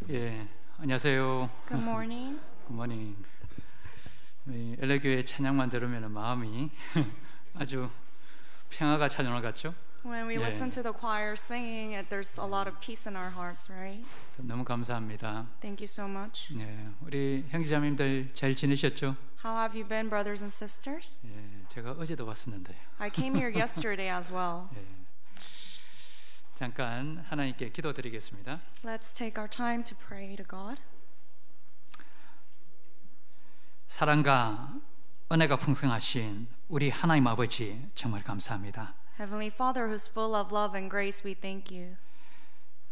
예, 안녕하세요. Good morning. 굿모닝. LA 교회 찬양만 들으면 마음이 아주 평화가 찾아오는 것 같죠? When we listen to the choir singing, there's a lot of peace in our hearts, right? 너무 감사합니다. Thank you so much. 네, 우리 형제자매님들 잘 지내셨죠? How have you been, brothers and sisters? 예, 제가 어제도 왔었는데요. I came here yesterday as well. 예, 잠깐 하나님께 기도드리겠습니다. Let's take our time to pray to God. 사랑과 은혜가 풍성하신 우리 하나님 아버지 정말 감사합니다. Heavenly Father, who's full of love and grace, we thank you.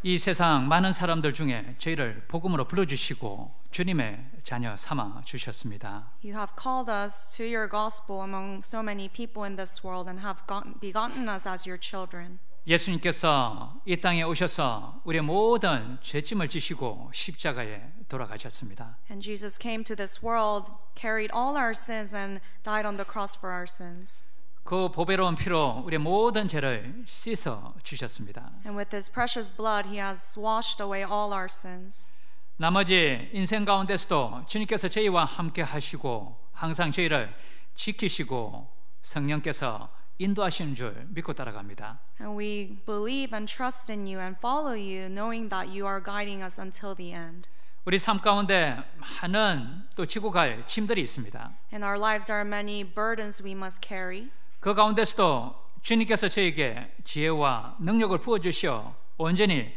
이 세상 많은 사람들 중에 저희를 복음으로 불러주시고 주님의 자녀 삼아 주셨습니다. You have called us to your gospel among so many people in this world and have begotten us as your children. 예수님께서 이 땅에 오셔서 우리의 모든 죄짐을 지시고 십자가에 돌아가셨습니다. And Jesus came to this world, carried all our sins and died on the cross for our sins. 그 보배로운 피로 우리의 모든 죄를 씻어 주셨습니다. And with his precious blood, he has washed away all our sins. 나머지 인생 가운데서도 주님께서 저희와 함께 하시고 항상 저희를 지키시고 성령께서 인도하시는 줄 믿고 따라갑니다. And we believe and trust in you and follow you, knowing that you are guiding us until the end. 우리 삶 가운데 많은 또 지고 갈 짐들이 있습니다. In our lives, there are many burdens we must carry. 그 가운데서도 주님께서 저에게 지혜와 능력을 부어주시어 온전히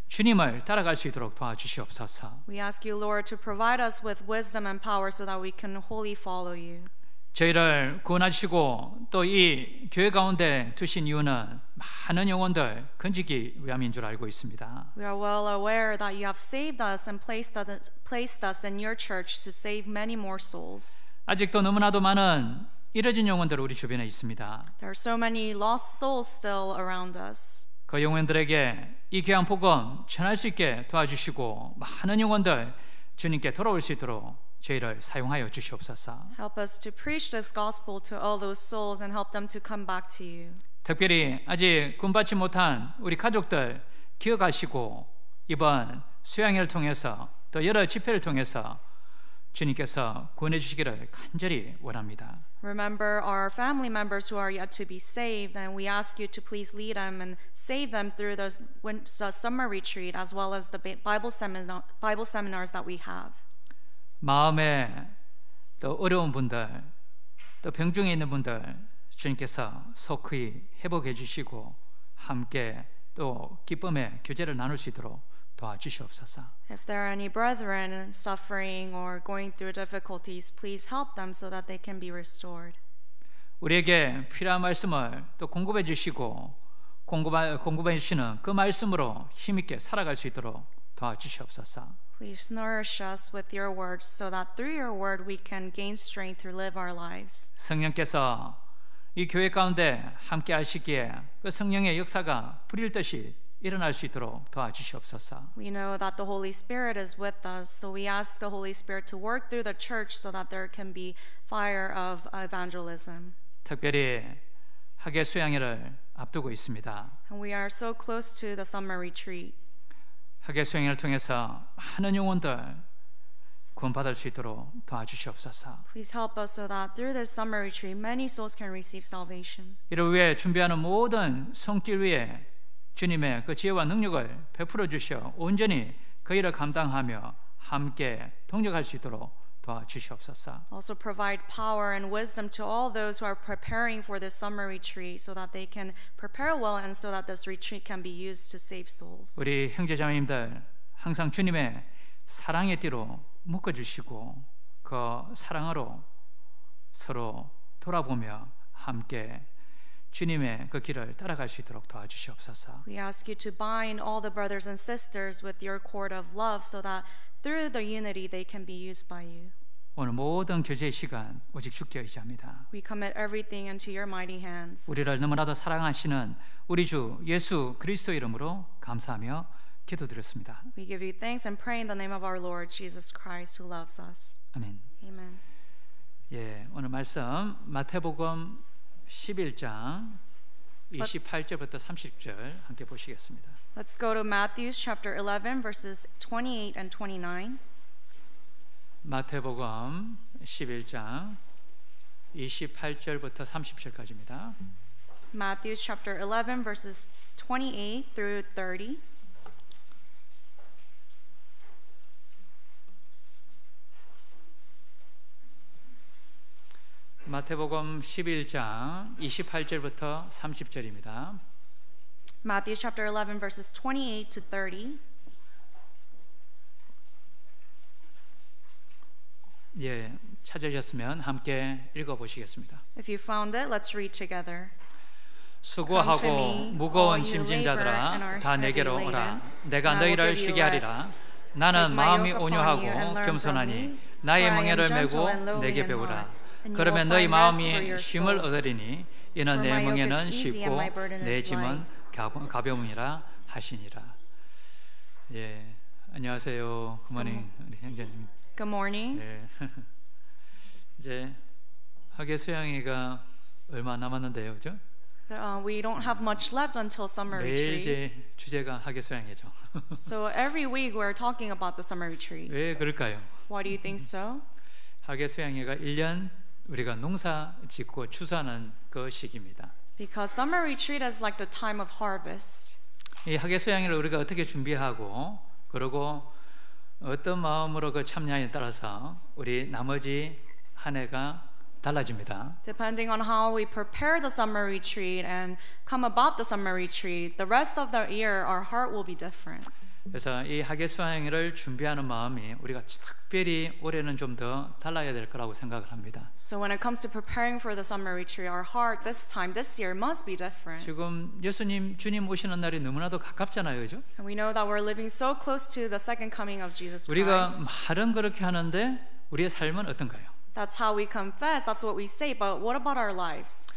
주님을 따라갈 수 있도록 도와주시옵소서. We ask you, Lord, to provide us with wisdom and power so that we can wholly follow you. 저희를 구원하시고 또 이 교회 가운데 두신 이유는 많은 영혼들 건지기 위함인 줄 알고 있습니다. We are well aware that you have saved us and placed us in your church to save many more souls. 아직도 너무나도 많은 잃어진 영혼들 우리 주변에 있습니다. There are so many lost souls still around us. 그 영혼들에게 이 귀한 복음 전할 수 있게 도와주시고 많은 영혼들 주님께 돌아올 수 있도록 저희를 사용하여 주시옵소서. Help us to preach this gospel to all those souls and help them to come back to you. 특별히 아직 구원받지 못한 우리 가족들 기억하시고 이번 수양회를 통해서 또 여러 집회를 통해서 주님께서 구원해 주시기를 간절히 원합니다. Remember our family members who are yet to be saved, and we ask you to please lead them and save them through the summer retreat as well as the Bible seminars that we have. 마음에 또 어려운 분들, 또 병중에 있는 분들 주님께서 속히 회복해 주시고 함께 또 기쁨의 교제를 나눌 수 있도록 도와주시옵소서. If there are any brethren suffering or going through difficulties, please help them so that they can be restored. 우리에게 필요한 말씀을 또 공급해 주시고 공급해 주시는 그 말씀으로 힘있게 살아갈 수 있도록 도와주시옵소서. Please nourish us with your words so that through your word we can gain strength to live our lives. 성령께서 이 교회 가운데 함께 하시기에 그 성령의 역사가 불일 듯이 일어날 수 있도록 도와주시옵소서. We know that the Holy Spirit is with us, so we ask the Holy Spirit to work through the church so that there can be fire of evangelism. 특별히 학예 수양회를 앞두고 있습니다. And we are so close to the summer retreat. 학예 수양회를 통해서 많은 영혼들 구원받을 수 있도록 도와주시옵소서. Please help us so that through this summer retreat many souls can receive salvation. 이를 위해 준비하는 모든 손길 위에 주님의 그 지혜와 능력을 베풀어 주시어 온전히 그 일을 감당하며 함께 동력할 수 있도록 도와주시옵소서. Also provide power and wisdom to all those who are preparing for this summer retreat so that they can prepare well and so that this retreat can be used to save souls. 우리 형제자매님들 항상 주님의 사랑의 띠로 묶어주시고 그 사랑으로 서로 돌아보며 함께 주님의 그 길을 따라갈 수 있도록 도와주시옵소서. We ask you to bind all the brothers and sisters with your cord of love so that through the unity they can be used by you. 오늘 모든 교제의 시간 오직 주께 의지합니다. We commit everything into your mighty hands. 우리를 너무나도 사랑하시는 우리 주 예수 그리스도 이름으로 감사하며 기도드렸습니다. We give you thanks and pray in the name of our Lord Jesus Christ who loves us. 아멘. Amen. 예, 오늘 말씀 마태복음 11장 28절부터 30절 함께 보시겠습니다. Let's go to Matthew chapter 11 verses 28 and 29. 마태복음 11장 28절부터 30절까지입니다. Matthew chapter 11 verses 28 through 30. 마태복음 11장 28절부터 30절입니다. Matthew chapter 11 verses 28 to 30. 예, 찾으셨으면 함께 읽어보시겠습니다. If you found it, let's read together. 수고하고 무거운 짐진 자들아 다 내게로 오라. 내가 너희를 쉬게 하리라. 나는 마음이 온유하고 겸손하니 나의 멍에를 메고 내게 배우라. 그러면 너희 마음이 쉼을 얻으리니 이는 내 멍에는 쉽고 내 짐은 가벼움이라 하시니라. 예, 안녕하세요. 굿모닝 우리 형제님. Good morning. 네. 이제 학예 수양회가 얼마 남았는데요, 그죠? We don't have much left until summer 매일 retreat. 이제 주제가 학예 수양회죠. So every week we're talking about the summer retreat. 왜 그럴까요? Why do you think so? 학예 수양회가 1년 우리가 농사 짓고 추수하는 그 시기입니다. Because summer retreat is like the time of harvest. 이 학예 수양회를 우리가 어떻게 준비하고 그리고 어떤 마음으로 그 참여에 따라서 우리 나머지 한 해가 달라집니다. Depending on how we prepare the summer retreat and come about the summer retreat, the rest of the year our heart will be different. 그래서 이 학예 수양회를 준비하는 마음이 우리가 특별히 올해는 좀 더 달라야 될 거라고 생각을 합니다. So when it comes to preparing for the summer retreat, our heart this year must be different. 지금 예수님 주님 오시는 날이 너무나도 가깝잖아요, 그죠? And we know that we're living so close to the second coming of Jesus 우리가 Christ. 말은 그렇게 하는데 우리의 삶은 어떤가요? That's how we confess. That's what we say. But what about our lives?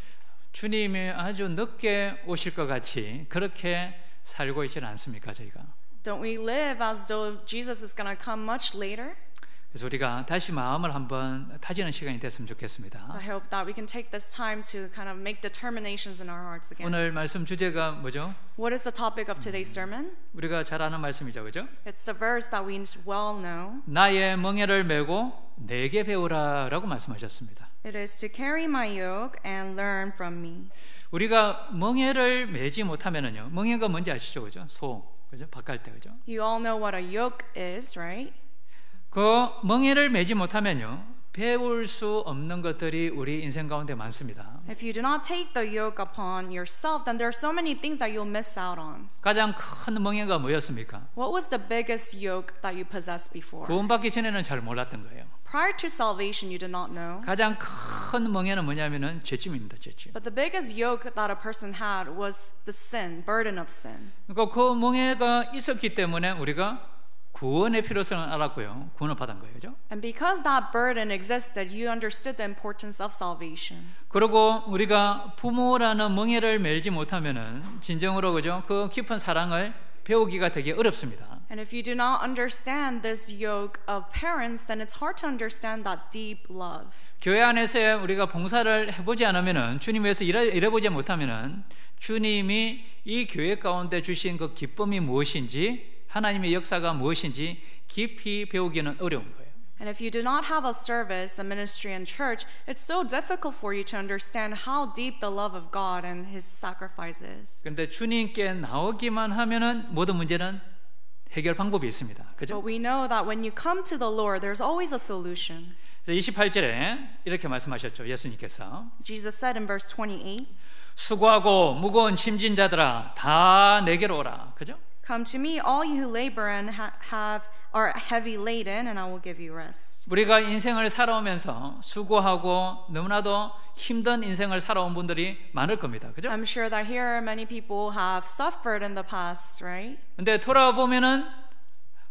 주님이 아주 늦게 오실 것 같이 그렇게 살고 있지는 않습니까, 저희가? Don't we live as though Jesus is going to come much later? 그래서 우리가 다시 마음을 한번 다지는 시간이 됐으면 So 좋겠습니다. I hope that we can take this time to kind of make determinations in our hearts again. 오늘 말씀 주제가 뭐죠? What is the topic of today's sermon? 우리가 잘 아는 말씀이죠, 그죠? It's the verse that we well know. 나의 멍에를 메고 내게 배우라라고 말씀하셨습니다. It is to carry my yoke and learn from me. 우리가 멍에를 메지 못하면은요, 멍에가 뭔지 아시죠, 그죠? 소, 그죠? 밭갈 때, 그죠? You all know what a yoke is, right? 그 멍에를 메지 못하면요, 배울 수 없는 것들이 우리 인생 가운데 많습니다. If you do not take the yoke upon yourself, then there are so many things that you'll miss out on. 가장 큰 멍에가 뭐였습니까? What was the biggest yoke that you possessed before? 구원받기 전에는 잘 몰랐던 거예요. Prior to salvation, you did not know. 가장 큰 멍에는 뭐냐면은 죄짐입니다, 죄짐. But the biggest yoke that a person had was the sin, burden of sin. 그러니까 그 멍에가 있었기 때문에 우리가 구원의 필요성을 알았고요, 구원을 받은 거예요, 그죠? And because that burden existed, you understood the importance of salvation. 그리고 우리가 부모라는 멍에를 메지 못하면은 진정으로 그죠? 그 깊은 사랑을 배우기가 되게 어렵습니다. And if you do not understand this yoke of parents, then it's hard to understand that deep love. 교회 안에서 우리가 봉사를 해보지 않으면은 주님 위해서 일해보지 못하면은 주님이 이 교회 가운데 주신 그 기쁨이 무엇인지 하나님의 역사가 무엇인지 깊이 배우기는 어려운 거예요. And if you do not have a service, a ministry in church, it's so difficult for you to understand how deep the love of God and His sacrifice is. 그런데 주님께 나오기만 하면은 모든 문제는 해결 방법이 있습니다. 그죠? But we know that when you come to the Lord, there's always a solution. 28절에 이렇게 말씀하셨죠. 예수님께서 Jesus said in verse 28, 수고하고 무거운 짐진 자들아 다 내게로 오라. 그죠? Come to me, all you who labor and are heavy laden, and I will give you rest. 우리가 인생을 살아오면서 수고하고 너무나도 힘든 인생을 살아온 분들이 많을 겁니다. 그죠? I'm sure that here many people have suffered in the past, right? 근데 돌아보면은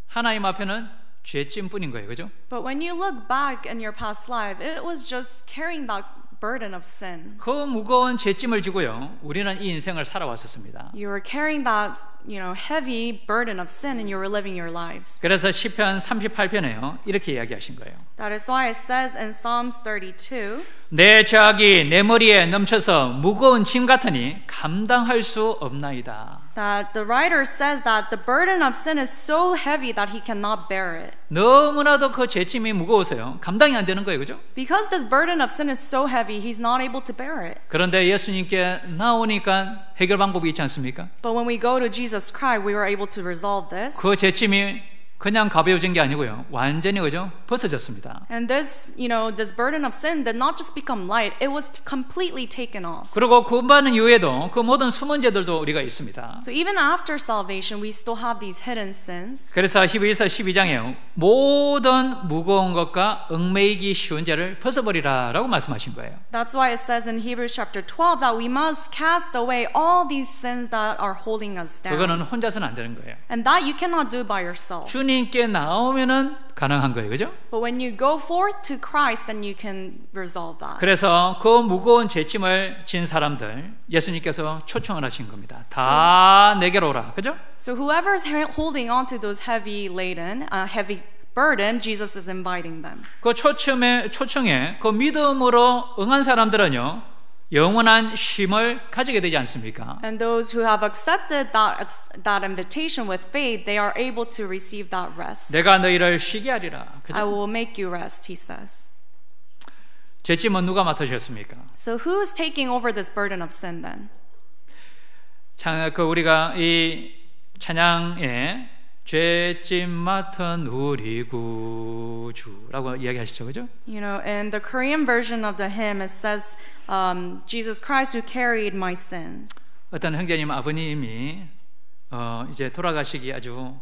하나님 앞에는 죄짐뿐인 거예요. 그죠? But when you look back in your past life, it was just carrying that burden of sin. 그 무거운 죄짐을 지고요, 우리는 이 인생을 살아왔었습니다. You were carrying that, heavy burden of sin, and you were living your lives. 그래서 시편 38편에요 이렇게 이야기하신 거예요. That is why it says in Psalms 32, 내 죄악이 내 머리에 넘쳐서 무거운 짐 같으니 감당할 수 없나이다. That the writer says that the burden of sin is so heavy that he cannot bear it. 너무나도 그 죄짐이 무거워서요. 감당이 안 되는 거예요. 그죠? Because this burden of sin is so heavy, he's not able to bear it. 그런데 예수님께 나오니까 해결 방법이 있지 않습니까? But when we go to Jesus Christ, we were able to resolve this. 그 죄짐이 그냥 가벼워진 게 아니고요. 완전히 그죠? 벗어졌습니다. And this, this burden of sin did not just become light, it was completely taken off. 그리고 구원받는 이후에도 그 모든 숨은 죄들도 우리가 있습니다. So even after salvation, we still have these hidden sins. 그래서 히브리서 12장에 모든 무거운 것과 얽매이기 쉬운 죄를 벗어버리라라고 말씀하신 거예요. That's why it says in Hebrews chapter 12 that we must cast away all these sins that are holding us down. 그거는 혼자서는 안 되는 거예요. And that you cannot do by yourself. 주님께 나오면은 가능한 거예요. 그죠? But when you go forth to Christ, then you can resolve that. 그래서 그 무거운 죄짐을 진 사람들 예수님께서 초청을 하신 겁니다. 다 내게로 오라. 그죠? So whoever's holding on to those heavy burden, Jesus is inviting them. 그 초청에 그 믿음으로 응한 사람들은요. 영원한 쉼을 가지게 되지 않습니까? And those who have accepted that invitation with faith, they are able to receive that rest. 내가 너희를 쉬게 하리라. 그죠? I will make you rest, he says. 죄짐은 누가 맡으셨습니까? So who is taking over this burden of sin then? 우리가 이 찬양에 죄짐 맡은 우리 구주라고 이야기하시죠, 그죠? In the Korean version of the hymn, it says, Jesus Christ who carried my sin. 어떤 형제님 아버님이 이제 돌아가시기 아주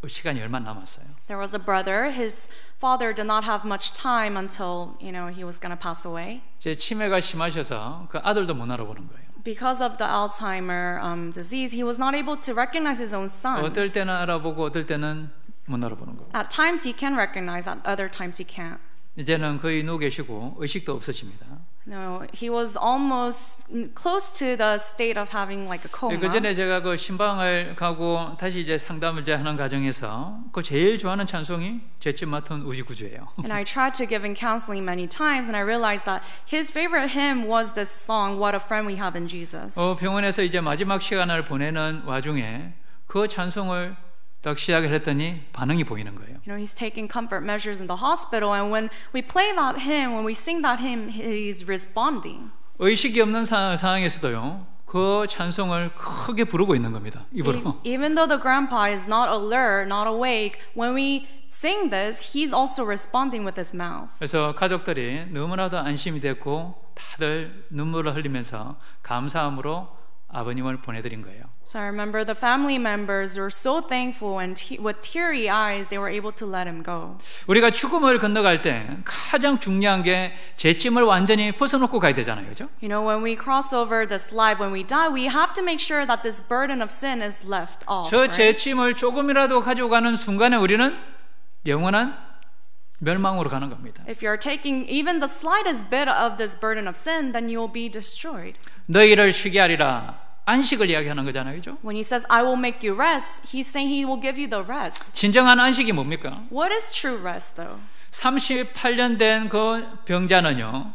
시간이 얼마 남았어요. There was a brother. His father did not have much time until he was going to pass away. 이제 치매가 심하셔서 그 아들도 못 알아보는 거예요. Because of the Alzheimer disease, he was not able to recognize his own son. 어떨 때는 알아보고 어떨 때는 못 알아보는 거예요. At times he can recognize, at other times he can't. 이제는 거의 누워 계시고 의식도 없으십니다. No, he was almost close to the state of having like a coma. 그 전에 제가 그 신방을 가고 다시 이제 상담을 이제 하는 과정에서 그 제일 좋아하는 찬송이 죄짐 맡은 우리 구주예요. And I tried to give him counseling many times, and I realized that his favorite hymn was this song, "What a Friend We Have in Jesus." 병원에서 이제 마지막 시간을 보내는 와중에 그 찬송을 딱 시작을 했더니 반응이 보이는 거예요. He's taking comfort measures in the hospital, and when we play that hymn, when we sing that hymn, he's responding. 의식이 없는 상황에서도요. 그 찬송을 크게 부르고 있는 겁니다. 입으로. Even though the grandpa is not alert, not awake, when we sing this, he's also responding with his mouth. 그래서 가족들이 너무나도 안심이 됐고 다들 눈물을 흘리면서 감사함으로 아버님을 보내드린 거예요. So I remember the family members were so thankful, and with teary eyes, they were able to let him go. 우리가 죽음을 건너갈 때 가장 중요한 게 죄짐을 완전히 벗어놓고 가야 되잖아요, 그렇죠? When we cross over this life, when we die, we have to make sure that this burden of sin is left off. 저 죄짐을 조금이라도 가지고 가는 순간에 우리는 영원한 멸망으로 가는 겁니다. If you're taking even the slightest bit of this burden of sin, then you'll be destroyed. 너희를 쉬게 하리라. 안식을 이야기하는 거잖아요, 그렇죠? When he says, "I will make you rest," he's saying he will give you the rest. 진정한 안식이 뭡니까? What is true rest, though? 38년 된 그 병자는요,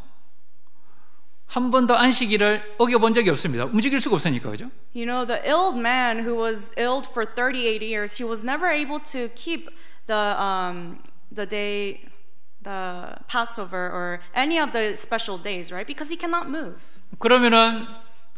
한 번도 안식일을 어겨본 적이 없습니다. 움직일 수가 없으니까, 그죠? The ill man who was ill for 38 years, he was never able to keep the day, the Passover or any of the special days, right? Because he cannot move. 그러면은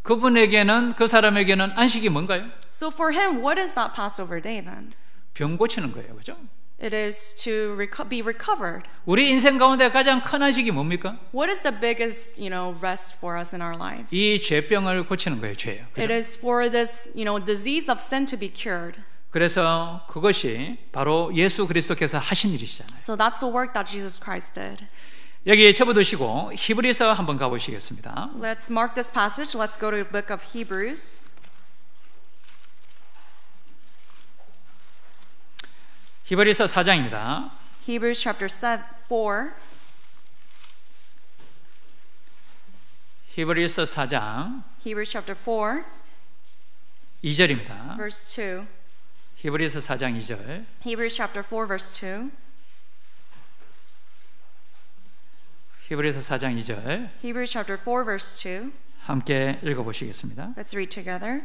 그분에게는 그 사람에게는 안식이 뭔가요? So for him, what is that Passover day then? 병 고치는 거예요, 그죠? It is to be recovered. 우리 인생 가운데 가장 큰 안식이 뭡니까? What is the biggest, rest for us in our lives? 이 죄병을 고치는 거예요, 죄요. 그죠? It is for this, disease of sin to be cured. 그래서 그것이 바로 예수 그리스도께서 하신 일이시잖아요. So that's the work that Jesus Christ did. 여기 접어두시고 히브리서 한번 가보시겠습니다. Let's mark this passage. Let's go to the book of Hebrews. 히브리서 4장입니다. Hebrews chapter 4. 히브리서 4장 Hebrews chapter 4, 2절입니다. verse 2. 히브리서 4장 2절. Hebrews chapter 4, verse 2. 히브리서 4장 2절 Hebrews chapter 4 verse 2. 함께 읽어보시겠습니다. Let's read together.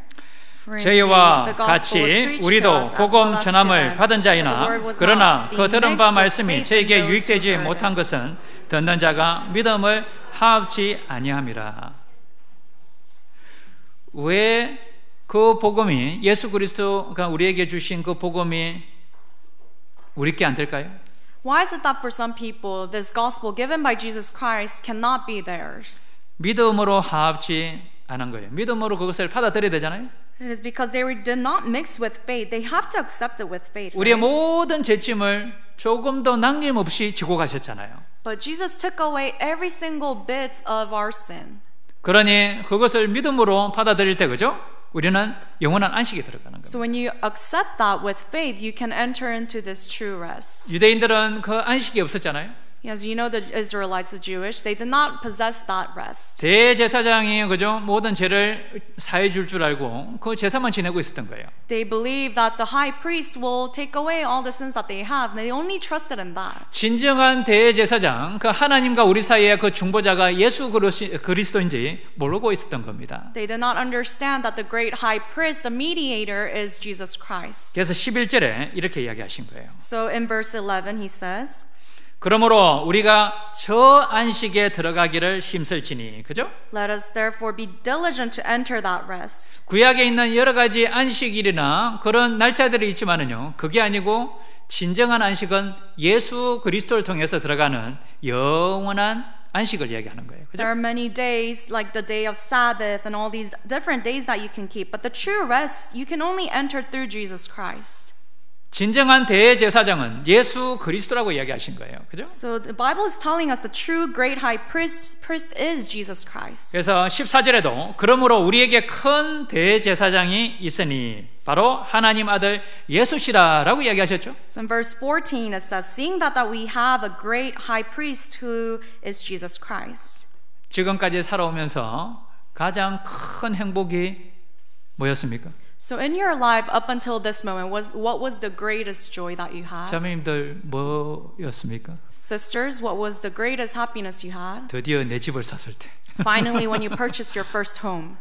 For 저희와 indeed the gospel was 같이 preached to 우리도 us as well 복음 as to 전함을 them. 받은 But the 자이나 word was 그러나 not 그 being 들은 mixed 바 with 말씀이 faith in 저에게 those who 유익되지 heard it. 못한 것은 듣는 자가 믿음을 하옵지 아니함이라. 왜 그 복음이 예수 그리스도가 우리에게 주신 그 복음이 우리께 안 될까요? Why is it that for some people this gospel given by Jesus Christ cannot be theirs? 믿음으로 하옵지 않은 거예요. 믿음으로 그것을 받아들여야 되잖아요. It is because they did not mix with faith. They have to accept it with faith. 우리의 Right? 모든 죄짐을 조금도 남김없이 지고 가셨잖아요. But Jesus took away every single bit of our sin. 그러니 그것을 믿음으로 받아들일 때 그죠? 우리는 영원한 안식에 들어가는 겁니다. So when you accept that with faith, you can enter into this true rest. 유대인들은 그 안식이 없었잖아요. As you know, the Israelites, the Jewish, they did not possess that rest. 대제사장이 그죠? 모든 죄를 사해 줄 알고 그 제사만 지내고 있었던 거예요. They believed that the high priest will take away all the sins that they have, and they only trusted in that. 진정한 대제사장, 그 하나님과 우리 사이의 그 중보자가 예수 그리스도인지 모르고 있었던 겁니다. They did not understand that the great high priest, the mediator, is Jesus Christ. 그래서 11절에 이렇게 이야기하신 거예요. So in verse 11, he says, 그러므로 우리가 저 안식에 들어가기를 힘쓸지니, 그죠? Let us therefore be diligent to enter that rest. 구약에 있는 여러 가지 안식일이나 그런 날짜들이 있지만은요, 그게 아니고 진정한 안식은 예수 그리스도를 통해서 들어가는 영원한 안식을 이야기하는 거예요. 그죠? There are many days, like the day of Sabbath and all these different days that you can keep, but the true rest you can only enter through Jesus Christ. 진정한 대제사장은 예수 그리스도라고 이야기하신 거예요. 그죠? So the Bible is telling us the true great high priest is Jesus Christ. 그래서 14절에도 그러므로 우리에게 큰 대제사장이 있으니 바로 하나님 아들 예수시라라고 이야기하셨죠. So in verse 14 it says, seeing that we have a great high priest who is Jesus Christ. 지금까지 살아오면서 가장 큰 행복이 뭐였습니까? So in your life up until this moment, what was the greatest joy that you had? 자매님들 뭐였습니까? Sisters, what was the greatest happiness you had? 드디어 내 집을 샀을 때. Finally, when you purchased your first home.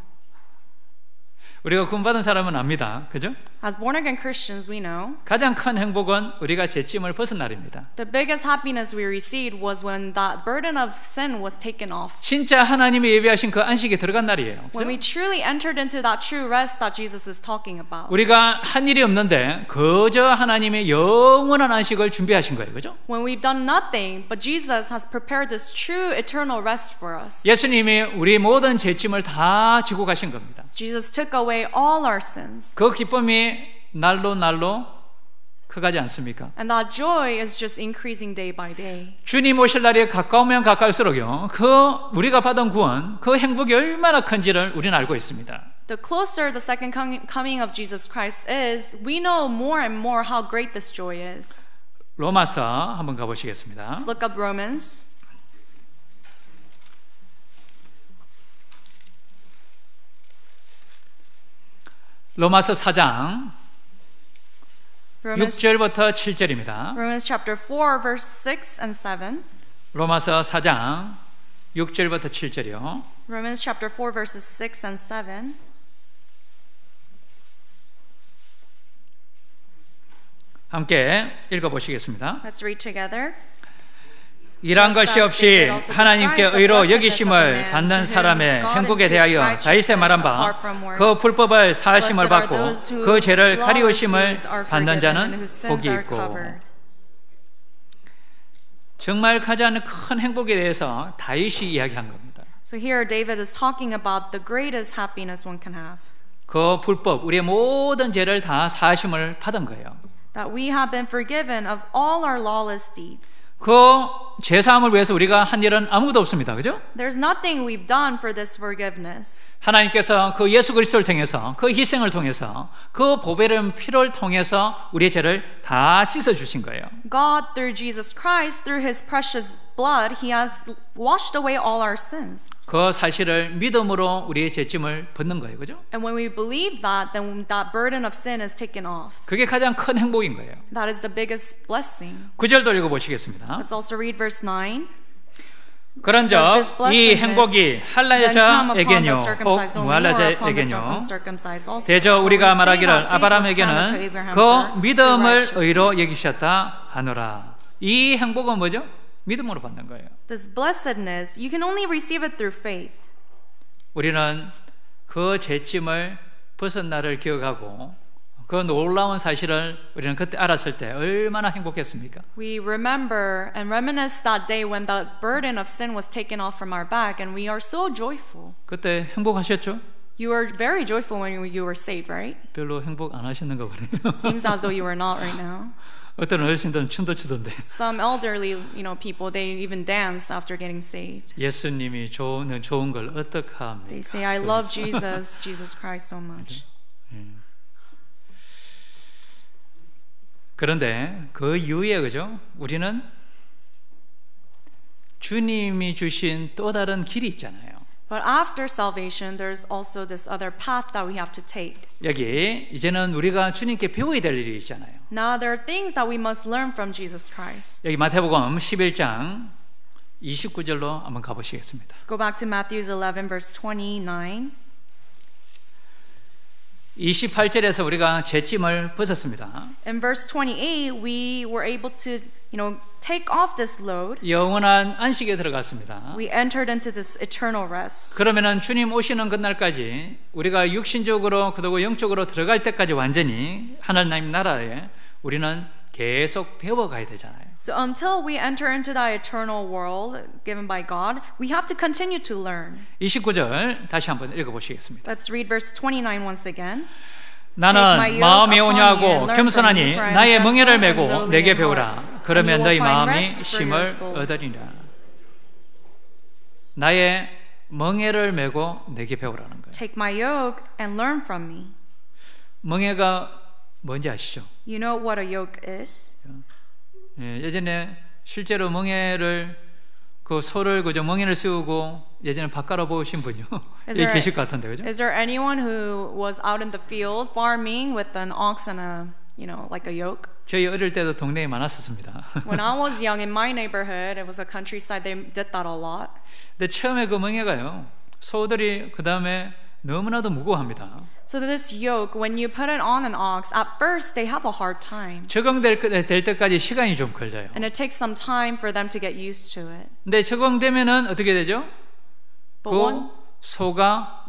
우리가 구원받은 사람은 압니다. 그죠? As born again Christians, we know 가장 큰 행복은 우리가 죄짐을 벗은 날입니다. the biggest happiness we received was when that burden of sin was taken off. 진짜 하나님이 예비하신 그 안식에 들어간 날이에요. When we 그죠? truly entered into that true rest that Jesus is talking about. 우리가 한 일이 없는데 그저 하나님의 영원한 안식을 준비하신 거예요. 그죠? When we've done nothing, but Jesus has prepared this true eternal rest for us. 예수님이 우리 모든 죄짐을 다 지고 가신 겁니다. Jesus took away all our sins. 그 기쁨이 날로 커가지 않습니까? And that joy is just increasing day by day. 주님 오실 날이 가까우면 가까울수록요, 그 우리가 받은 구원, 그 행복이 얼마나 큰지를 우리는 알고 있습니다. The closer the second coming of Jesus Christ is, we know more and more how great this joy is. 로마서 한번 가보시겠습니다. Let's look up Romans. 로마서 4장 Romans 6절부터 7절입니다. chapter 4 verse 6 and 7. 로마서 4장 6절부터 7절이요. Romans chapter 4 verses 6 and 7. 함께 읽어보시겠습니다. Let's read together. 일한 것이 없이 하나님께 의로 여기심을 받는 사람의 행복에 대하여 다윗의 말한 바 그 불법을 사하심을 받고 그 죄를 가리우심을 받는 자는 복이 있고. 정말 가장 큰 행복에 대해서 다윗이 이야기한 겁니다. So here David is talking about the greatest happiness one can have. 그 불법, 우리의 모든 죄를 다 사하심을 받은 거예요. That we have been forgiven of all our lawless deeds. 그 죄사함을 위해서 우리가 한 일은 아무것도 없습니다. 그죠? There's nothing we've done for this forgiveness. 하나님께서 그 예수 그리스도를 통해서 그 희생을 통해서 그 보배른 피를 통해서 우리의 죄를 다 씻어 주신 거예요. God through Jesus Christ, through his precious blood, he has washed away all our sins. 그 사실을 믿음으로 우리의 죄짐을 벗는 거예요. 그죠? And when we believe that, then that burden of sin is taken off. 그게 가장 큰 행복인 거예요. That is the biggest blessing. 9절도 읽어보시겠습니다. Let's also read verse 9. 그런즉 Does this 이 blessedness 행복이 then come upon 할라자에게뇨 the 혹 circumcised only or upon the 무할라자에게뇨 uncircumcised also? 대저 For 우리가 we say 말하기를 that faith was counted to 아브라함에게는 Abraham 그 for 믿음을 righteousness. 의로 여기셨다 하노라. 이 행복은 뭐죠? 믿음으로 받는 거예요. This blessedness, you can only receive it through faith. 우리는 그 죄짐을 벗은 날을 기억하고 그 놀라운 사실을 우리는 그때 알았을 때 얼마나 행복했습니까? We remember and reminisce that day when the burden of sin was taken off from our back, and we are so joyful. 그때 행복하셨죠? You were very joyful when you were saved, right? 별로 행복 안 하시는가 보네요. Seems as though you are not right now. 어떤 어르신들은 춤도 추던데. Some elderly, people, they even dance after getting saved. 예수님이 좋은 걸 어떻게 합니까? They say, I love Jesus Christ so much. 그런데 그 이후에 그죠? 우리는 주님이 주신 또 다른 길이 있잖아요. But after salvation, there's also this other path that we have to take. 여기 이제는 우리가 주님께 배워야 될 일이 있잖아요. Now there are things that we must learn from Jesus Christ. 여기 마태복음 11장 29절로 한번 가보시겠습니다. Let's go back to Matthew 11 verse 29. 28절에서 우리가 죄짐을 벗었습니다. In verse 28, we were able to, take off this load. 영원한 안식에 들어갔습니다. We entered into this eternal rest. 그러면은 주님 오시는 그날까지 우리가 육신적으로 그리고 영적으로 들어갈 때까지 완전히 하나님 나라에 우리는 계속 배워가야 되잖아요. So until we enter into that eternal world given by God, we have to continue to learn. 29절 다시 한번 읽어보시겠습니다. Let's read verse 29 once again. 나는 마음이 온유하고 겸손하니 나의 멍에를 메고 내게 배우라. 그러면 너희 마음이 쉼을 얻으리라. 나의 멍에를 메고 내게 배우라는 거예요. Take my yoke and learn from me. 멍에가 뭔지 아시죠? You know what a yoke is? 예전에 실제로 멍에를 그 소를 그저 멍에를 씌우고 예전에 밭가로 보신 분이요. 여기 계실 것 같은데 그죠? Is there anyone who was out in the field farming with an ox and a, like a yoke? 저희 어릴 때도 동네에 많았었습니다. When I was young in my neighborhood, it was a countryside. They did that a lot. 근데 처음에 그 멍에가요. 소들이 그 다음에 너무나도 무거워합니다. So this yoke, when you put it on an ox, at first they have a hard time. 적응될 때까지 시간이 좀 걸려요. And it takes some time for them to get used to it. 근데 적응되면은 어떻게 되죠? But 그 소가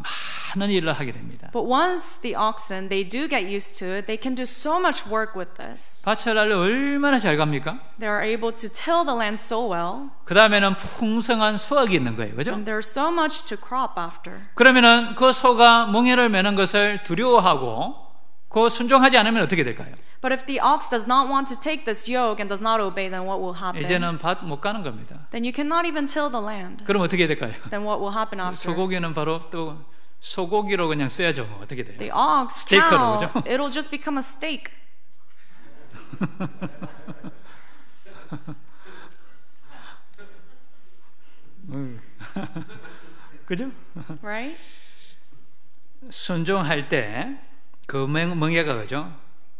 많은 일을 하게 됩니다. But once the oxen, they do get used to it, they can do so much work with this. 밭을 얼마나 잘 갑니까? They are able to till the land so well. 그 다음에는 풍성한 수확이 있는 거예요, 그죠? And there's so much to crop after. 그러면은 그 소가 멍에를 매는 것을 두려워하고 그 순종하지 않으면 어떻게 될까요? But if the ox does not want to take this yoke and does not obey, then what will happen? 이제는 밭 못 가는 겁니다. Then you cannot even till the land. 그럼 어떻게 될까요? Then what will happen after? 소고기는 바로 또 소고기로 그냥 써야죠. 어떻게 돼요? The ox, 스테이크로, cow, 그죠? it'll just become a steak. 그죠? Right? 순종할 때 그 멍에가 그죠?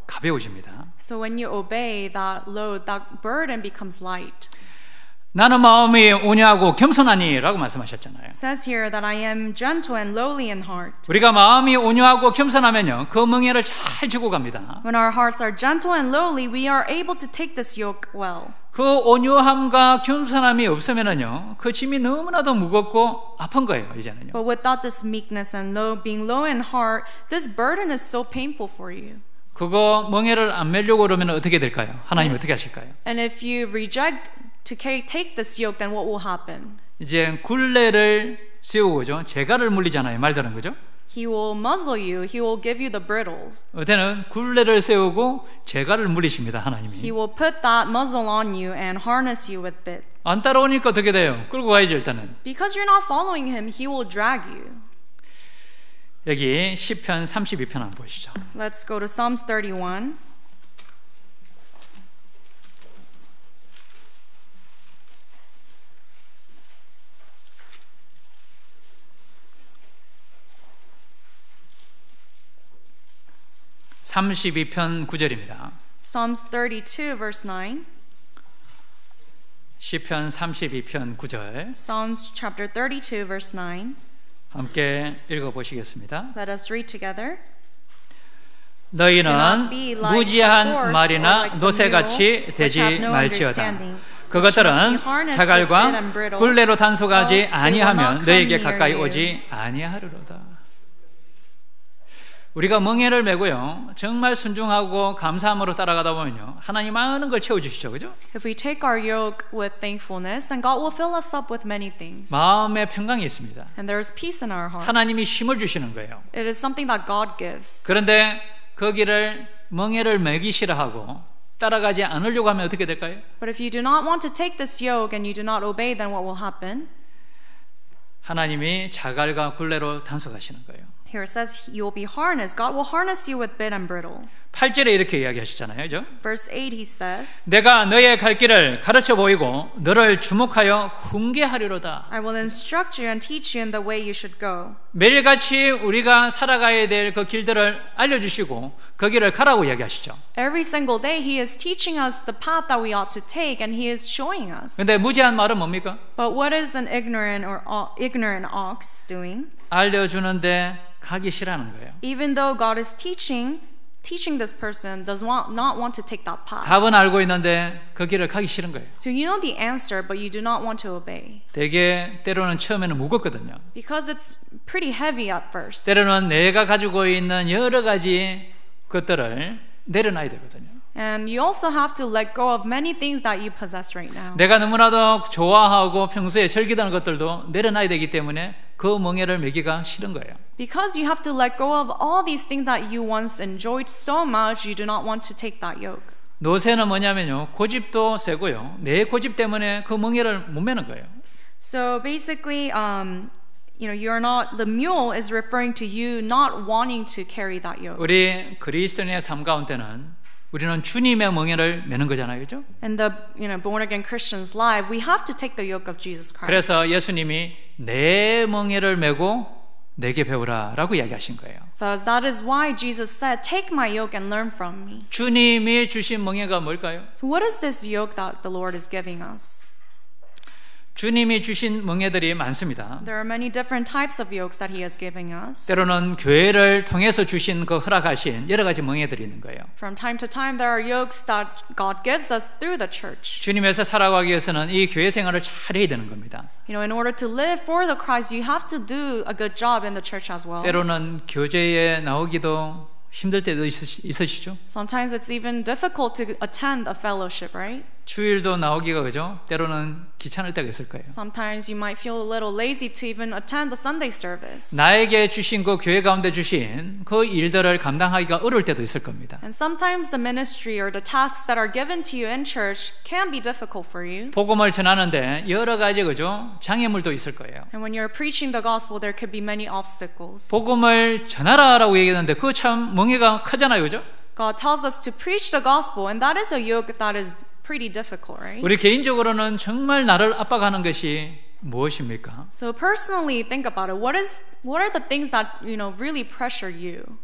가벼워집니다. So when you obey, that load, that burden becomes light. 나는 마음이 온유하고 겸손하니라고 말씀하셨잖아요. It says here that I am gentle and lowly in heart. 우리가 마음이 온유하고 겸손하면요, 그 멍에를 잘 지고 갑니다. When our hearts are gentle and lowly, we are able to take this yoke well. 그 온유함과 겸손함이 없으면은요, 그 짐이 너무나도 무겁고 아픈 거예요, 이제는요. But without this meekness and being low in heart, this burden is so painful for you. 그거 멍에를 안 매려고 그러면 어떻게 될까요? 하나님 어떻게 하실까요? And if you reject to take this yoke, then what will happen? 이제 굴레를 세우고죠. 재갈을 물리잖아요. 말들은 그죠? He will muzzle you. He will give you the bridles. 어때는 굴레를 세우고 재갈을 물리십니다. 하나님이. He will put that muzzle on you and harness you with bit. 안 따라오니까 어떻게 돼요? 끌고 가야죠 일단은. Because you're not following him, he will drag you. 여기 시편 32편 한번 보시죠. Let's go to Psalms 31. (32편) 9절입니다. Psalms 32 verse 9. 시편 32편 9절 Psalms chapter 32 verse 9. 함께 읽어보시겠습니다. Let us read together. 너희는 무지한 말이나 노새같이 되지 말지어다. 그것들은 자갈과 굴레로 단속하지 아니하면 너에게 가까이 오지 아니하리로다. 우리가 멍에를 메고요, 정말 순종하고 감사함으로 따라가다 보면요, 하나님 많은 걸 채워주시죠, 그죠? If we take our yoke with thankfulness, then God will fill us up with many things. 마음에 평강이 있습니다. And there is peace in our hearts. 하나님이 힘을 주시는 거예요. It is something that God gives. 그런데 거기를 멍에를 메기 싫어하고 따라가지 않으려고 하면 어떻게 될까요? But if you do not want to take this yoke and you do not obey, then what will happen? 하나님이 자갈과 굴레로 단속하시는 거예요. Here it says you will be harnessed. God will harness you with bit and brittle. 8절에 이렇게 이야기하시잖아요, 그죠? Verse 8 he says, 내가 너의 갈 길을 가르쳐 보이고 너를 주목하여 훈계하리로다. I will instruct you and teach you in the way you should go. 매일같이 우리가 살아가야 될 그 길들을 알려주시고 그 길을 가라고 이야기하시죠. Every single day he is teaching us the path that we ought to take and he is showing us. 근데 무지한 말은 뭡니까? But what is an ignorant ox doing? 알려주는데 가기 싫어하는 거예요. Even though God is teaching this person does not want to take that path. 답은 알고 있는데 그 길을 가기 싫은 거예요. So you know the answer, but you do not want to obey. 되게 때로는 처음에는 무겁거든요. Because it's pretty heavy at first. 때로는 내가 가지고 있는 여러 가지 것들을 내려놔야 되거든요. And you also have to let go of many things that you possess right now. 내가 너무나도 좋아하고 평소에 즐기던 것들도 내려놔야 되기 때문에 그 멍에를 메기가 싫은 거예요. Because you have to let go of all these things that you once enjoyed so much, you do not want to take that yoke. 노새는 뭐냐면요, 고집도 세고요, 내 고집 때문에 그 멍에를 못 메는 거예요. So basically, you're not, the mule is referring to you not wanting to carry that yoke. 우리 그리스도인의 삶 가운데는 우리는 주님의 멍에를 메는 거잖아요, 그렇죠? In the born again Christian's life, we have to take the yoke of Jesus Christ. 그래서 예수님이 내 멍에를 메고 내게 배우라라고 이야기하신 거예요. Thus, that is why Jesus said, "Take my yoke and learn from me." 주님이 주신 멍에가 뭘까요? So, what is this yoke that the Lord is giving us? 주님이 주신 멍에들이 많습니다. There are many different types of yokes that He is giving us. 때로는 교회를 통해서 주신 그 허락하신 여러 가지 멍에들이 있는 거예요. From time to time, there are yokes that God gives us through the church. 주님에서 살아가기 위해서는 이 교회 생활을 잘 해야 되는 겁니다. In order to live for the Christ, you have to do a good job in the church as well. 때로는 교제에 나오기도 힘들 때도 있으시죠? Sometimes it's even difficult to attend a fellowship, right? 주일도 나오기가 그죠? 때로는 귀찮을 때가 있을 거예요. Sometimes you might feel a little lazy to even attend the Sunday service. 나에게 주신 그 교회 가운데 주신 그 일들을 감당하기가 어려울 때도 있을 겁니다. And sometimes the ministry or the tasks that are given to you in church can be difficult for you. 복음을 전하는데 여러 가지 그죠? 장애물도 있을 거예요. And when you're preaching the gospel, there could be many obstacles. 복음을 전하라라고 얘기했는데 그거 참 멍에가 크잖아요, 그죠? God tells us to preach the gospel, and that is a yoke that is pretty difficult, right? 우리 개인적으로는 정말 나를 압박하는 것이 무엇입니까? So personally, think about it. What are the things that really pressure you?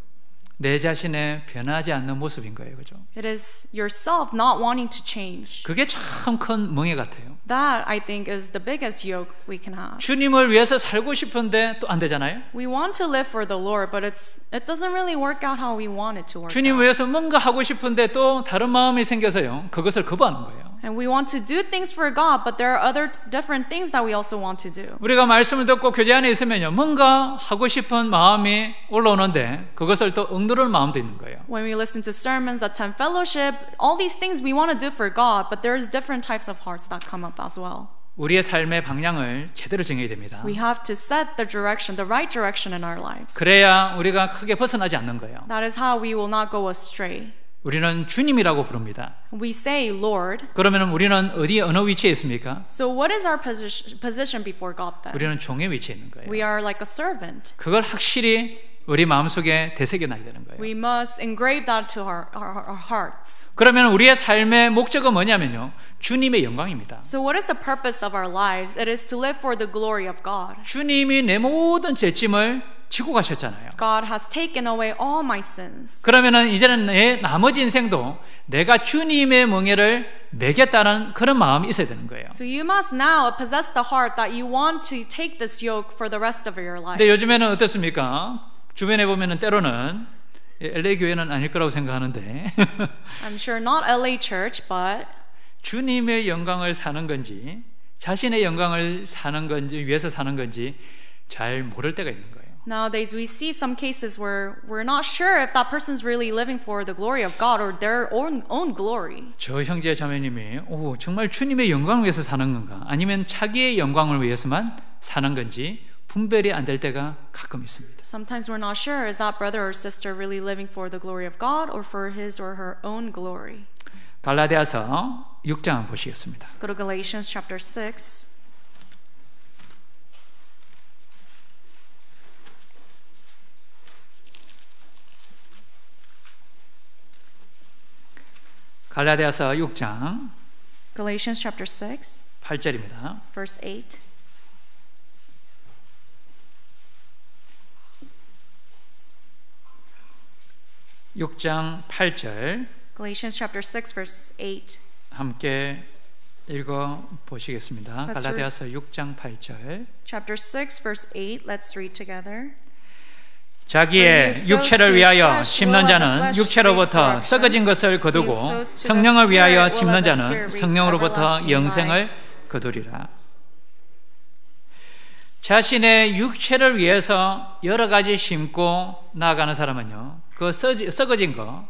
내 자신의 변하지 않는 모습인 거예요, 그죠? It is yourself not wanting to change. 그게 참 큰 멍에 같아요. That I think is the biggest yoke we can have. 주님을 위해서 살고 싶은데 또 안 되잖아요. We want to live for the Lord, but it doesn't really work out how we want it to work. 주님 out. 위해서 뭔가 하고 싶은데 또 다른 마음이 생겨서요. 그것을 거부하는 거예요. And we want to do things for God, but there are other different things that we also want to do. 우리가 말씀을 듣고 교제 안에 있으면요, 뭔가 하고 싶은 마음이 올라오는데 그것을 또 억누를 마음도 있는 거예요. When we listen to sermons, attend fellowship, all these things we want to do for God, but there's different types of hearts that come up as well. 우리의 삶의 방향을 제대로 정해야 됩니다. We have to set the direction, the right direction in our lives. 그래야 우리가 크게 벗어나지 않는 거예요. That is how we will not go astray. 우리는 주님이라고 부릅니다. We say Lord. 그러면 우리는 어느 위치에 있습니까? So what is our position before God then? 우리는 종의 위치에 있는 거예요. We are like a servant. 그걸 확실히 우리 마음속에 되새겨놔야 되는 거예요. We must engrave that to our hearts. 그러면 우리의 삶의 목적은 뭐냐면요, 주님의 영광입니다. So what is the purpose of our lives? It is to live for the glory of God. 주님이 내 모든 죄짐을 지고 가셨잖아요. God has taken away all my sins. 그러면은 이제는 내 나머지 인생도 내가 주님의 멍에를 매겠다는 그런 마음이 있어야 되는 거예요. So you must now possess the heart that you want to take this yoke for the rest of your life. 근데 요즘에는 어떻습니까? 주변에 보면은 때로는 LA 교회는 아닐 거라고 생각하는데 I'm sure not LA Church, but 주님의 영광을 사는 건지 자신의 영광을 사는 건지 위해서 사는 건지 잘 모를 때가 있는 거예요. nowadays we see some cases where we're not sure if that person's really living for the glory of God or their own glory. 저 형제 자매님이 정말 주님의 영광을 위해서 사는 건가 아니면 자기의 영광을 위해서만 사는 건지 분별이 안 될 때가 가끔 있습니다. Sometimes we're not sure, is that brother or sister really living for the glory of God or for his or her own glory? 갈라디아서 6장 보시겠습니다. Let's go to Galatians chapter 6. 갈라디아서 6장 Galatians chapter 6, 8절입니다. verse 8. (6장 8절) Galatians chapter 6, verse 8. 함께 읽어 보시겠습니다. Let's 갈라디아서 6장 8절. Chapter 6, verse 8. Let's read together. 자기의 육체를 위하여 심는 자는 육체로부터 썩어진 것을 거두고 성령을 위하여 심는 자는 성령으로부터 영생을 거두리라. 자신의 육체를 위해서 여러 가지 심고 나아가는 사람은요, 그 썩어진 거,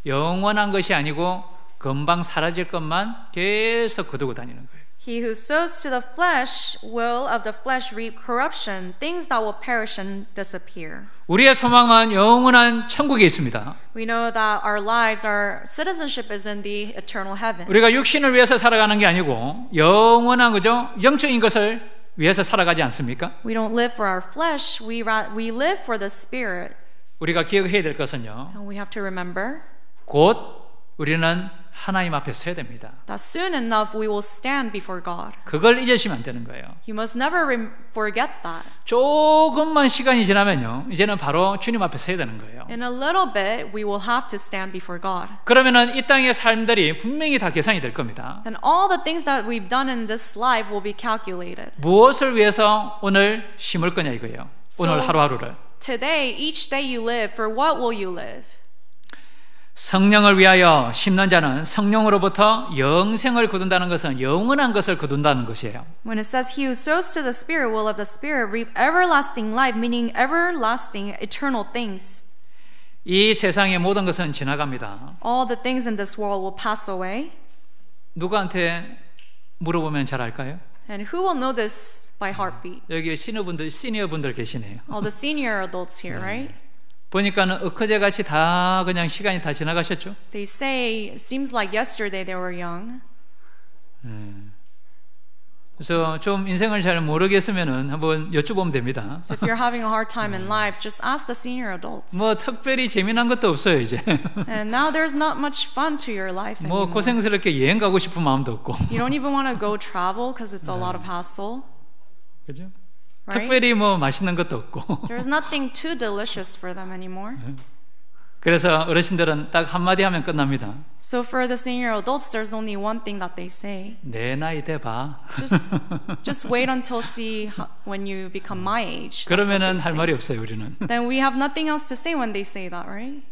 영원한 것이 아니고 금방 사라질 것만 계속 거두고 다니는 거예요. He who sows to the flesh will of the flesh reap corruption, things that will perish and disappear. 우리의 소망은 영원한 천국에 있습니다. We know that our lives, our citizenship is in the eternal heaven. 우리가 육신을 위해서 살아가는 게 아니고 영원한 거죠. 영적인 것을 위해서 살아가지 않습니까? We don't live for our flesh, we live for the spirit. 우리가 기억해야 될 것은요, And we have to remember 곧 우리는 하나님 앞에 서야 됩니다. that soon enough we will stand before God. 그걸 잊으시면 안 되는 거예요. You must never forget that. 조금만 시간이 지나면요, 이제는 바로 주님 앞에 서야 되는 거예요. In a little bit, we will have to stand before God. 그러면은 이 땅의 삶들이 분명히 다 계산이 될 겁니다. Then all the things that we've done in this life will be calculated. 무엇을 위해서 오늘 심을 거냐 이거예요. 오늘 So, 하루하루를. Today, each day you live, for what will you live? 성령을 위하여 심는 자는 성령으로부터 영생을 거둔다는 것은 영원한 것을 거둔다는 것이에요. When it says he who sows to the Spirit will of the Spirit reap everlasting life, meaning everlasting, eternal things. 이 세상의 모든 것은 지나갑니다. All the things in this world will pass away. 누구한테 물어보면 잘 알까요? And who will know this by heartbeat? 여기 시니어분들 계시네요. All the senior adults here, right? 보니까는 엊그제 같이 다 그냥 시간이 다 지나가셨죠? They say, it seems like yesterday they were young. 그래서 좀 인생을 잘 모르겠으면은 한번 여쭤보면 됩니다. So if you're having a hard time in life, just ask the senior adults. 뭐 특별히 재미난 것도 없어요 이제. And now there's not much fun to your life 뭐 anymore. 고생스럽게 여행 가고 싶은 마음도 없고. You don't even want to go travel because it's a lot of hassle. 그죠? Right? 특별히 뭐 맛있는 것도 없고. There's nothing too delicious for them anymore. 그래서 어르신들은 딱 한마디 하면 끝납니다. So for the senior adults, there's only one thing that they say. 내 나이 돼 봐. Just wait until see when you become my age. That's what 그러면은 they 할 say. 말이 없어요 우리는. Then we have nothing else to say when they say that, right?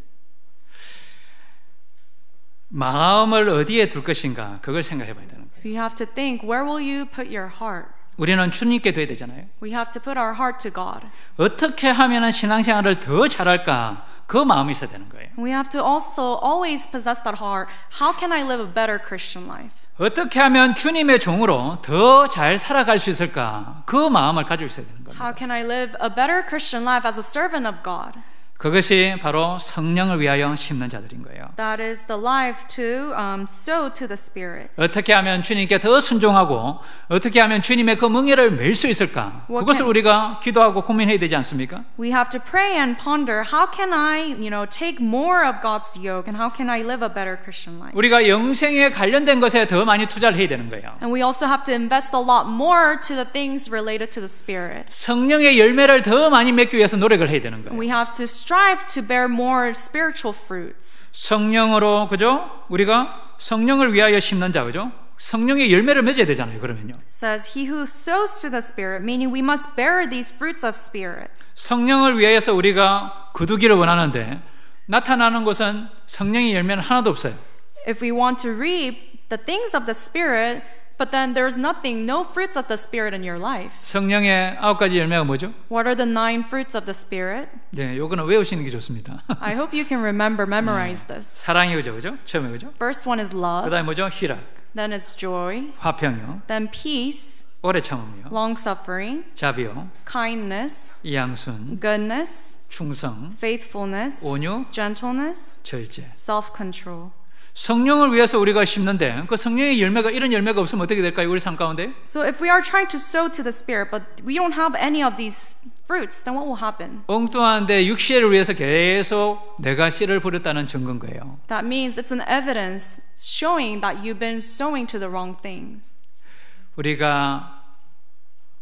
마음을 어디에 둘 것인가 그걸 생각해 봐야 되는 거예요. So you have to think, where will you put your heart? 우리는 주님께 둬야 되잖아요. We have to put our heart to God. 어떻게 하면은 신앙생활을 더 잘할까 그 마음이 있어야 되는 거예요. We have to also always possess that heart. How can I live a better Christian life? 어떻게 하면 주님의 종으로 더 잘 살아갈 수 있을까 그 마음을 가지고 있어야 되는 겁니다. How can I live a better Christian life as a servant of God? 그것이 바로 성령을 위하여 심는 자들인 거예요. That is the life to sow to the Spirit. 어떻게 하면 주님께 더 순종하고 어떻게 하면 주님의 그 멍에를 맬 수 있을까? 그것을 우리가 기도하고 고민해야 되지 않습니까? We have to pray and ponder, how can I, take more of God's yoke and how can I live a better Christian life? 우리가 영생에 관련된 것에 더 많이 투자를 해야 되는 거예요. And we also have to invest a lot more to the things related to the Spirit. 성령의 열매를 더 많이 맺기 위해서 노력을 해야 되는 거예요. We have to strive to bear more spiritual fruits. 성령으로 그죠? 우리가 성령을 위하여 심는 자 그죠? 성령의 열매를 맺어야 되잖아요. 그러면요. It says, he who sows to the Spirit, meaning we must bear these fruits of Spirit. 성령을 위하여서 우리가 거두기를 원하는데 나타나는 것은 성령의 열매는 하나도 없어요. If we want to reap the things of the Spirit, but then there's nothing, no fruits of the Spirit in your life. 성령의 9가지 열매가 뭐죠? What are the 9 fruits of the Spirit? 네, 요거는 외우시는 게 좋습니다. I hope you can memorize this. 사랑이 그죠? 처음에 그죠? First one is love, 그다음에 뭐죠? 희락, then it's joy, 화평요, then peace, 오래 참음요, long-suffering, 자비요, kindness, 양순, goodness, 충성, faithfulness, 온유, gentleness, 절제. self-control. 성령을 위해서 우리가 심는데 그 성령의 열매가 이런 열매가 없으면 어떻게 될까요? 우리 삶 가운데? So if we are trying to sow to the Spirit, but we don't have any of these fruits, then what will happen? 엉뚱한데 육체를 위해서 계속 내가 씨를 뿌렸다는 증거인 거예요. That means it's an evidence showing that you've been sowing to the wrong things. 우리가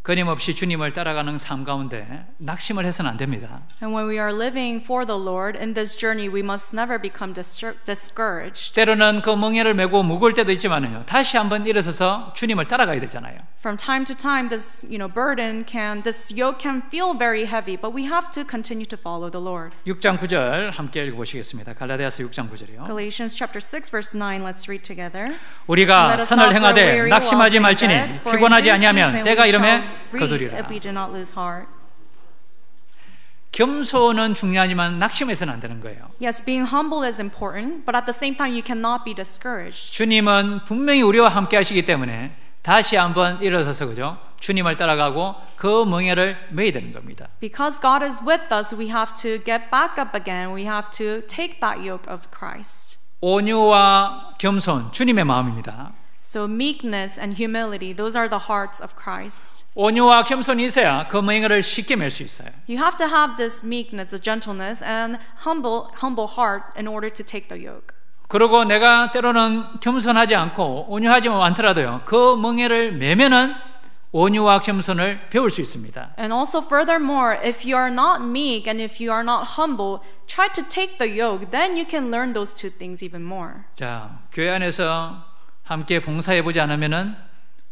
끊임없이 주님을 따라가는 삶 가운데 낙심을 해서는 안 됩니다. And when we are living for the Lord in this journey, we must never become discouraged. 때로는 그 멍에를 메고 무거울 때도 있지만요. 다시 한번 일어서서 주님을 따라가야 되잖아요. From time to time, this this yoke can feel very heavy, but we have to continue to follow the Lord. 6장 9절 함께 읽어보시겠습니다. 갈라디아서 6장 9절이요. Galatians chapter 6 verse 9. Let's read together. 우리가 선을 행하되 낙심하지 말지니 피곤하지 아니하면 때가 이르매 거두리라. If we do not lose heart. 겸손은 중요하지만 낙심해서는 안 되는 거예요. Yes, being humble is important, but at the same time you cannot be discouraged. 주님은 분명히 우리와 함께 하시기 때문에 다시 한번 일어서서 그죠? 주님을 따라가고 그 멍에를 메야 되는 겁니다. Because God is with us, we have to get back up again. We have to take that yoke of Christ. 온유와 겸손, 주님의 마음입니다. So meekness and humility, those are the hearts of Christ. 온유와 겸손이 있어야 그 멍에를 쉽게 맬 수 있어요. You have to have this meekness, the gentleness, and humble heart in order to take the yoke. 그리고 내가 때로는 겸손하지 않고 온유하지 않더라도요. 그 멍에를 매면은 온유와 겸손을 배울 수 있습니다. And also furthermore, if you are not meek and if you are not humble, try to take the yoke, then you can learn those two things even more. 자, 교회 안에서 함께 봉사해보지 않으면은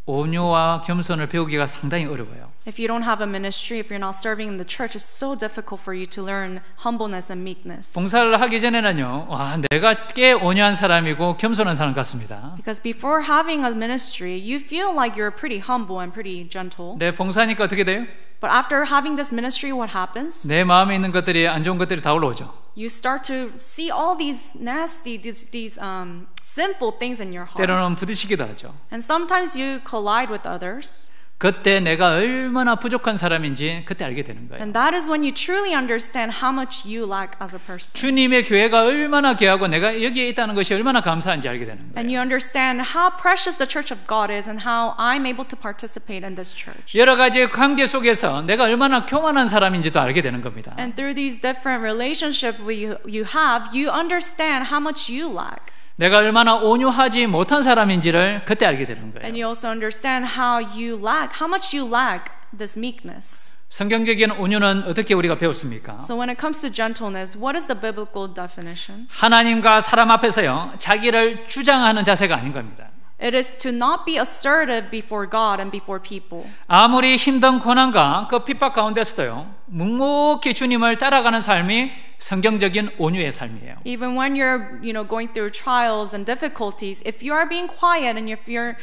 온유와 겸손을 배우기가 상당히 어려워요. If you don't have a ministry, if you're not serving in the church, it's so difficult for you to learn humbleness and meekness. 봉사를 하기 전에는요, 와, 내가 꽤 온유한 사람이고 겸손한 사람 같습니다. Because before having a ministry, you feel like you're pretty humble and pretty gentle. 네, 봉사하니까 어떻게 돼요? But after having this ministry, what happens? 내 마음에 있는 것들이 안 좋은 것들이 다 올라오죠. You start to see all these nasty, these sinful things in your heart. 때로는 부딪히기도 하죠. And sometimes you collide with others. 그때 내가 얼마나 부족한 사람인지 그때 알게 되는 거예요. And that is when you truly understand how much you lack as a person. 주님의 교회가 얼마나 귀하고 내가 여기에 있다는 것이 얼마나 감사한지 알게 되는 And you 거예요. understand how precious the church of God is and how I'm able to participate in this church. 여러 가지 관계 속에서 내가 얼마나 교만한 사람인지도 알게 되는 겁니다. And through these different relationships you have, you understand how much you lack. 내가 얼마나 온유하지 못한 사람인지를 그때 알게 되는 And 거예요. you also understand how much you lack this meekness. 성경적인 온유는 어떻게 우리가 배웠습니까? So when it comes to gentleness, what is the biblical definition? 하나님과 사람 앞에서요, 자기를 주장하는 자세가 아닌 겁니다. It is to not be assertive before God and before people. 아무리 힘든 고난과 그 핍박 가운데서도요, 묵묵히 주님을 따라가는 삶이 성경적인 온유의 삶이에요. Even when you're, going through trials and difficulties, if you are being quiet and if you're,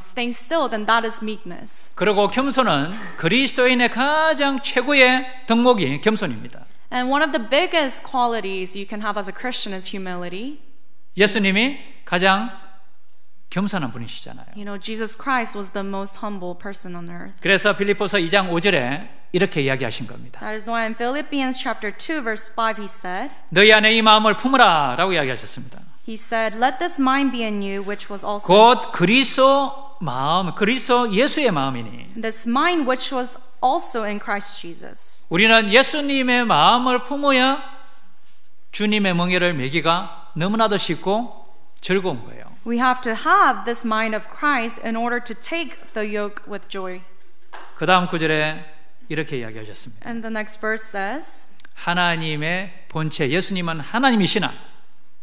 staying still, then that is meekness. 그리고 겸손은 그리스도인의 가장 최고의 덕목이 겸손입니다. And one of the biggest qualities you can have as a Christian is humility. 예수님이 가장 겸손한 분이시잖아요. Jesus Christ was the most humble person on earth. 그래서 빌립보서 2장 5절에 이렇게 이야기하신 겁니다. That is why in Philippians chapter 2 verse 5 he said, 너희 안에 이 마음을 품으라 라고 이야기하셨습니다. He said, Let this mind be in you which was also 곧 그리스도 마음, 그리스도 예수의 마음이니 this mind which was also in Christ Jesus. 우리는 예수님의 마음을 품어야 주님의 멍에를 메기가 너무나도 쉽고 즐거운 거예요. We have to have this mind of Christ in order to take the yoke with joy. 그 다음 구절에 이렇게 이야기하셨습니다. And the next verse says, 하나님의 본체, 예수님은 하나님이시나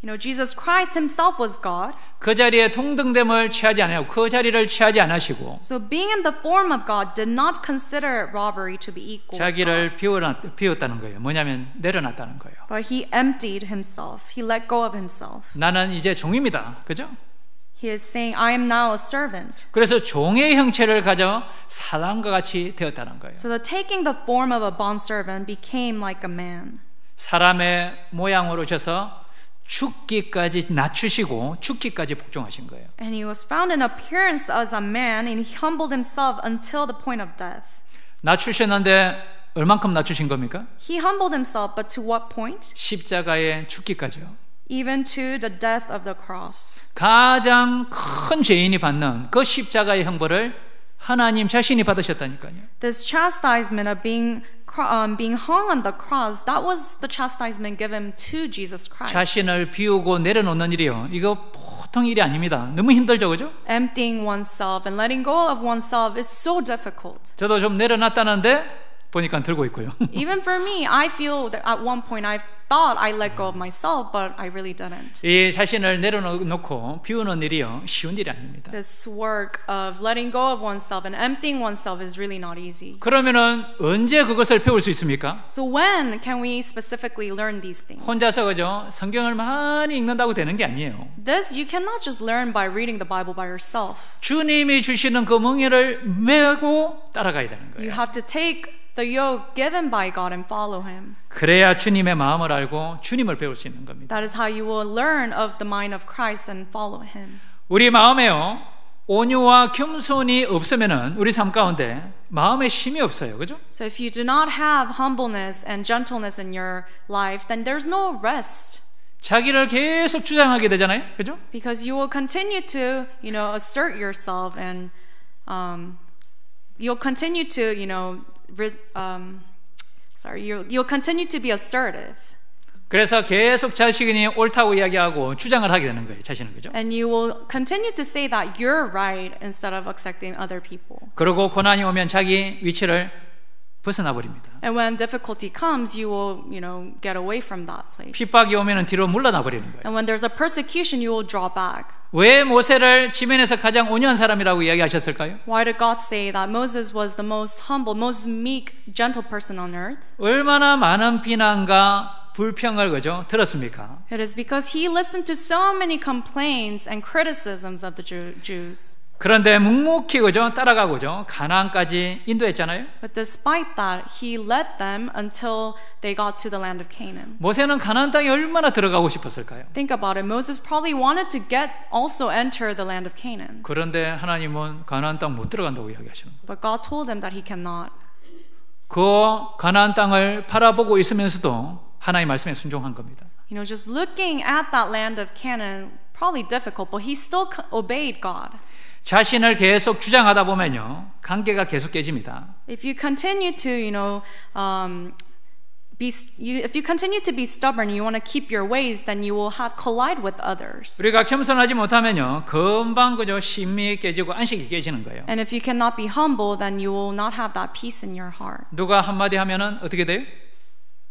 You know, Jesus Christ himself was God. 그 자리에 동등됨을 취하지 않으시고 그 자리를 취하지 않으시고 So being in the form of God did not consider robbery to be equal with God. 자기를 비웠다는 거예요. 뭐냐면 내려놨다는 거예요. But he emptied himself. He let go of himself. 나는 이제 종입니다. 그죠? He is saying, I am now a servant. 그래서 종의 형체를 가져 사람과 같이 되었다는 거예요. So the taking the form of a bondservant became like a man. 사람의 모양으로 오셔서 죽기까지 낮추시고 죽기까지 복종하신 거예요. And he was found in appearance as a man, and he humbled himself until the point of death. 낮추셨는데 얼만큼 낮추신 겁니까? He humbled himself, but to what point? 십자가에 죽기까지요. Even to the death of the cross. 가장 큰 죄인이 받는 그 십자가의 형벌을 하나님 자신이 받으셨다니까요. This chastisement of being hung on the cross, that was the chastisement given to Jesus Christ. 자신을 비우고 내려놓는 일이요. 이거 보통 일이 아닙니다. 너무 힘들죠, 그죠? Emptying oneself and letting go of oneself is so difficult. 저도 좀 내려놨다는데 보니까 들고 있고요. Even for me, I feel that at one point I thought I let go of myself, but I really didn't. 이 자신을 내려놓고 비우는 일이요. 쉬운 일이 아닙니다. This work of letting go of oneself and emptying oneself is really not easy. 그러면은 언제 그것을 배울 수 있습니까? So when can we specifically learn these things? 혼자서 그죠? 성경을 많이 읽는다고 되는 게 아니에요. This you cannot just learn by reading the Bible by yourself. 주님이 주시는 그 멍에를 메고 따라가야 되는 You 거예요. have to take the yoke given by God and follow him. 그래야 주님의 마음을 알고 주님을 배울 수 있는 겁니다. That is how you will learn of the mind of Christ and follow him. 우리 마음에요. 온유와 겸손이 없으면은 우리 삶 가운데 마음에 쉼이 없어요. 그죠? So if you do not have humbleness and gentleness in your life, then there's no rest. 자기를 계속 주장하게 되잖아요. 그죠? Because you will continue to, assert yourself and you'll continue to, you'll continue to be assertive. 그래서 계속 자신이 옳다고 이야기하고 주장을 하게 되는 거예요. 자신은 그죠? And you will continue to say that you're right instead of accepting other people. 그리고 고난이 오면 자기 위치를 벗어나 버립니다. And when difficulty comes, you will, get away from that place. 핍박이 오면은 뒤로 물러나 버리는 거예요. And when there's a persecution, you will draw back. 왜 모세를 지면에서 가장 온유한 사람이라고 이야기하셨을까요? Why did God say that Moses was the most humble, most meek, gentle person on earth? 얼마나 많은 비난과 불평을 그죠? 들었습니까? It is because he listened to so many complaints and criticisms of the Jews. 그런데 묵묵히 그죠? 따라가고죠. 가나안까지 인도했잖아요. But despite that, he led them until they got to the land of Canaan. 모세는 가나안 땅에 얼마나 들어가고 싶었을까요? Think about it. Moses probably wanted to also enter the land of Canaan. 그런데 하나님은 가나안 땅 못 들어간다고 이야기하시는 거예요. But God told him that he cannot. 그 가나안 땅을 바라보고 있으면서도 하나님의 말씀에 순종한 겁니다. Just looking at that land of Canaan, probably difficult, but he still obeyed God. 자신을 계속 주장하다 보면요, 관계가 계속 깨집니다. If you continue to, if you continue to be stubborn, you want to keep your ways, then you will have collide with others. 우리가 겸손하지 못하면요, 금방 그저 심이 깨지고 안식이 깨지는 거예요. And if you cannot be humble, then you will not have that peace in your heart. 누가 한마디 하면은 어떻게 돼요?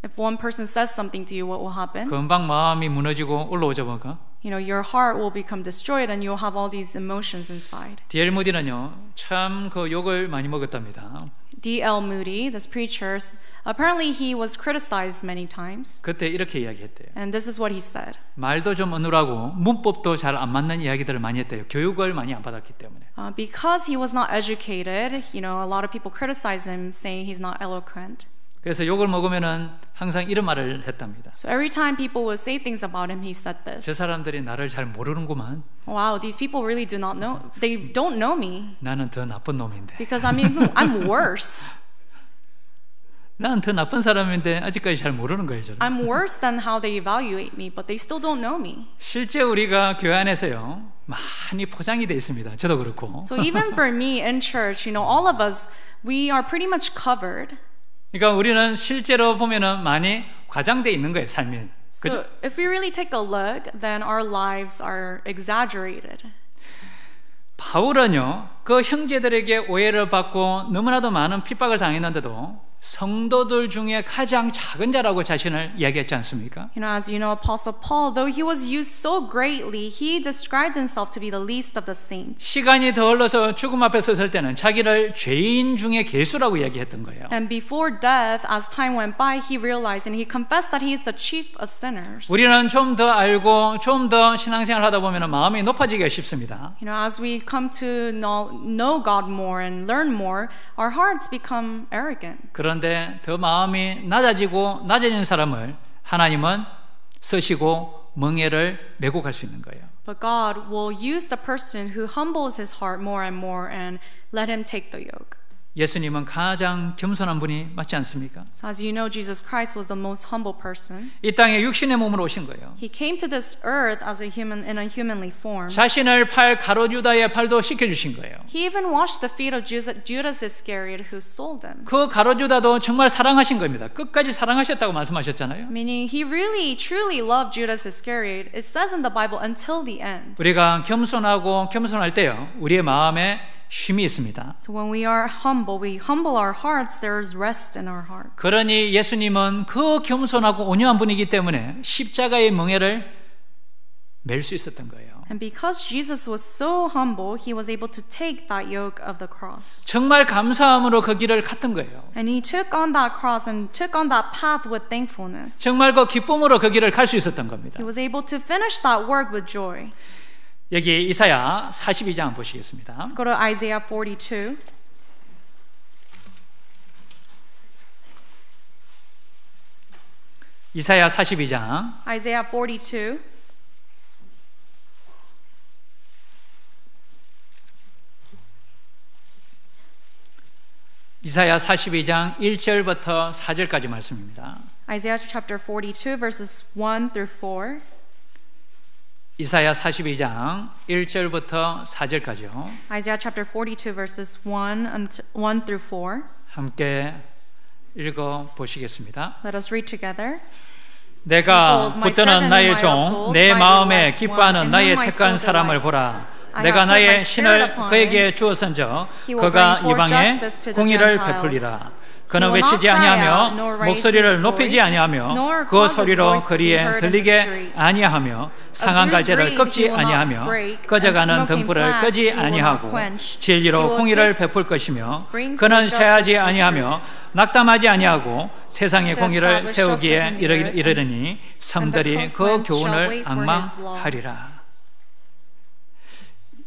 If one person says something to you, what will happen? 금방 마음이 무너지고 올라오죠, 뭐가? Your heart will become destroyed, and you'll have all these emotions inside. D.L. 무디는요, 참 그 욕을 많이 먹었답니다. D.L. Moody, this preacher, apparently he was criticized many times. 그때 이렇게 이야기했대요. And this is what he said. 말도 좀 어눌하고 문법도 잘 안 맞는 이야기들을 많이 했대요. 교육을 많이 안 받았기 때문에. Because he was not educated, a lot of people criticize him, saying he's not eloquent. 그래서 욕을 먹으면은 항상 이런 말을 했답니다. So every time people would say things about him, he said this. 저 사람들이 나를 잘 모르는구만. Wow, these people really do not know. They don't know me. 나는 더 나쁜 놈인데. Because I'm worse. 난 더 나쁜 사람인데 아직까지 잘 모르는 거예요, 저는. I'm worse than how they evaluate me, but they still don't know me. 실제 우리가 교회 안에서요, 많이 포장이 돼 있습니다. 저도 그렇고. So even for me in church, all of us, we are pretty much covered. 그러니까 우리는 실제로 보면은 많이 과장돼 있는 거예요, 삶이. 그죠? So if we really take a look, then our lives are exaggerated. 바울은요, 그 형제들에게 오해를 받고 너무나도 많은 핍박을 당했는데도 성도들 중에 가장 작은 자라고 자신을 이야기했지 않습니까? As you know, Apostle Paul, though he was used so greatly, he described himself to be the least of the saints. 시간이 더 흘러서 죽음 앞에 섰을 때는 자기를 죄인 중에 괴수라고 이야기했던 거예요. And before death, as time went by, he realized and he confessed that he is the chief of sinners. 우리는 좀 더 알고 좀 더 신앙생활 하다 보면 마음이 높아지기가 쉽습니다. As we come to know God more and learn more, our hearts become arrogant. 그런데 더 마음이 낮아진 사람을 하나님은 쓰시고 멍에를 메고 갈 수 있는 거예요. But God will use the person who humbles his heart more and more and let him take the yoke. 예수님은 가장 겸손한 분이 맞지 않습니까? So as you know, Jesus Christ was the most humble person. 이 땅에 육신의 몸으로 오신 거예요. He came to this earth as a human in a humanly form. 자신을 팔 가룟 유다의 팔도 씻겨 주신 거예요. He even washed the feet of Judas Iscariot who sold him. 그 가룟 유다도 정말 사랑하신 겁니다. 끝까지 사랑하셨다고 말씀하셨잖아요. Meaning he really truly loved Judas Iscariot. It says in the Bible until the end. 우리가 겸손할 때요. 우리의 마음에 쉼이 있습니다. So when we are humble, we humble our hearts, there's rest in our heart. 그러니 예수님은 그 겸손하고 온유한 분이기 때문에 십자가의 멍에를 맬 수 있었던 거예요. And because Jesus was so humble, he was able to take that yoke of the cross. 정말 감사함으로 그 길을 갔던 거예요. And he took on that cross and took on that path with thankfulness. 정말 그 기쁨으로 그 길을 갈 수 있었던 겁니다. He was able to finish that work with joy. 여기 이사야 42장 보시겠습니다. Let's go to Isaiah 42. 이사야 42장 Isaiah 42. 이사야 42장 1절부터 4절까지 말씀입니다. Isaiah chapter 42 verses 1 through 4. 이사야 42장 1절부터 4절까지요. Isaiah chapter 42 verses 1 through 4. 함께 읽어 보시겠습니다. Let us read together. 내가 붙드는 나의 종, 내 마음에 기뻐하는 나의 택한 사람을 보라. 내가 나의 신을 그에게 주었은즉 그가 이방에 공의를 베풀리라. 그는 외치지 아니하며 목소리를 높이지 아니하며 그 소리로 거리에 들리게 아니하며 상한 갈대를 꺾지 아니하며 꺼져가는 등불을 끄지 아니하고 진리로 공의를 베풀 것이며 그는 쇠하지 아니하며 낙담하지 아니하고 세상의 공의를 세우기에 이르르니 섬들이 그 교훈을 앙망하리라.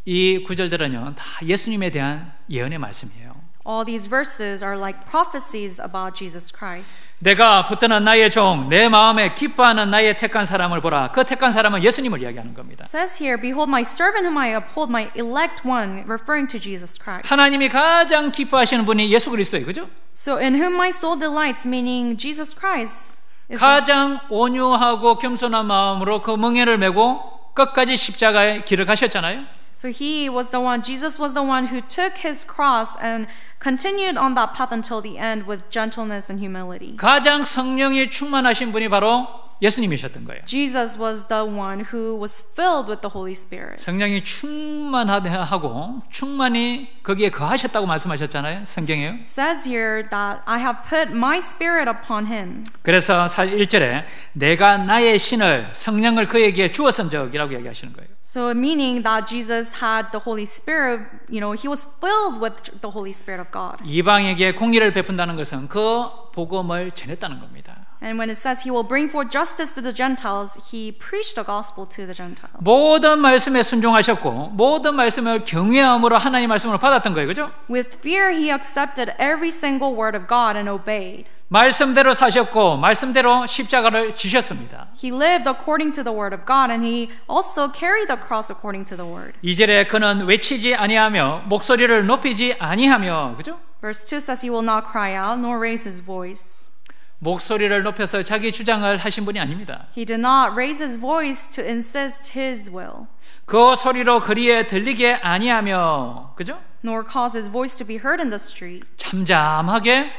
이 구절들은요 다 예수님에 대한 예언의 말씀이에요. All these verses are like prophecies about Jesus Christ. 내가 붙드는 나의 종, 내 마음에 기뻐하는 나의 택한 사람을 보라. 그 택한 사람은 예수님을 이야기하는 겁니다. It says here, behold my servant whom I uphold, my elect one, referring to Jesus Christ. 하나님이 가장 기뻐하시는 분이 예수 그리스도예요, 그죠? So in whom my soul delights, meaning Jesus Christ, is 가장 온유하고 겸손한 마음으로 그 멍에를 메고 끝까지 십자가의 길을 가셨잖아요. So he was the one, Jesus was the one who took his cross and continued on that path until the end with gentleness and humility. 가장 성령이 충만하신 분이 바로 예수님이셨던 거예요. Jesus was the one who was filled with the Holy Spirit. 성령이 충만하고 충만히 거기에 거하셨다고 말씀하셨잖아요. 성경에요. It says here that I have put my spirit upon him. 그래서 1절에 내가 나의 신을 성령을 그에게 주었은적이라고 얘기하시는 거예요. So meaning that Jesus had the Holy Spirit, he was filled with the Holy Spirit of God. 이방에게 공의를 베푼다는 것은 그 복음을 전했다는 겁니다. And when it says he will bring forth justice to the Gentiles, he preached the gospel to the Gentiles. 모든 말씀에 순종하셨고 모든 말씀을 경외함으로 하나님 말씀을 받았던 거예요. 그죠? With fear he accepted every single word of God and obeyed. 말씀대로 사셨고 말씀대로 십자가를 지셨습니다. He lived according to the word of God and he also carried the cross according to the word. 2절에 그는 외치지 아니하며 목소리를 높이지 아니하며 그죠? Verse 2 says he will not cry out nor raise his voice. 목소리를 높여서 자기 주장을 하신 분이 아닙니다. He did not raise his voice to insist his will. 그 소리로 거리에 들리게 아니하며 그죠? Nor cause his voice to be heard in the street. 잠잠하게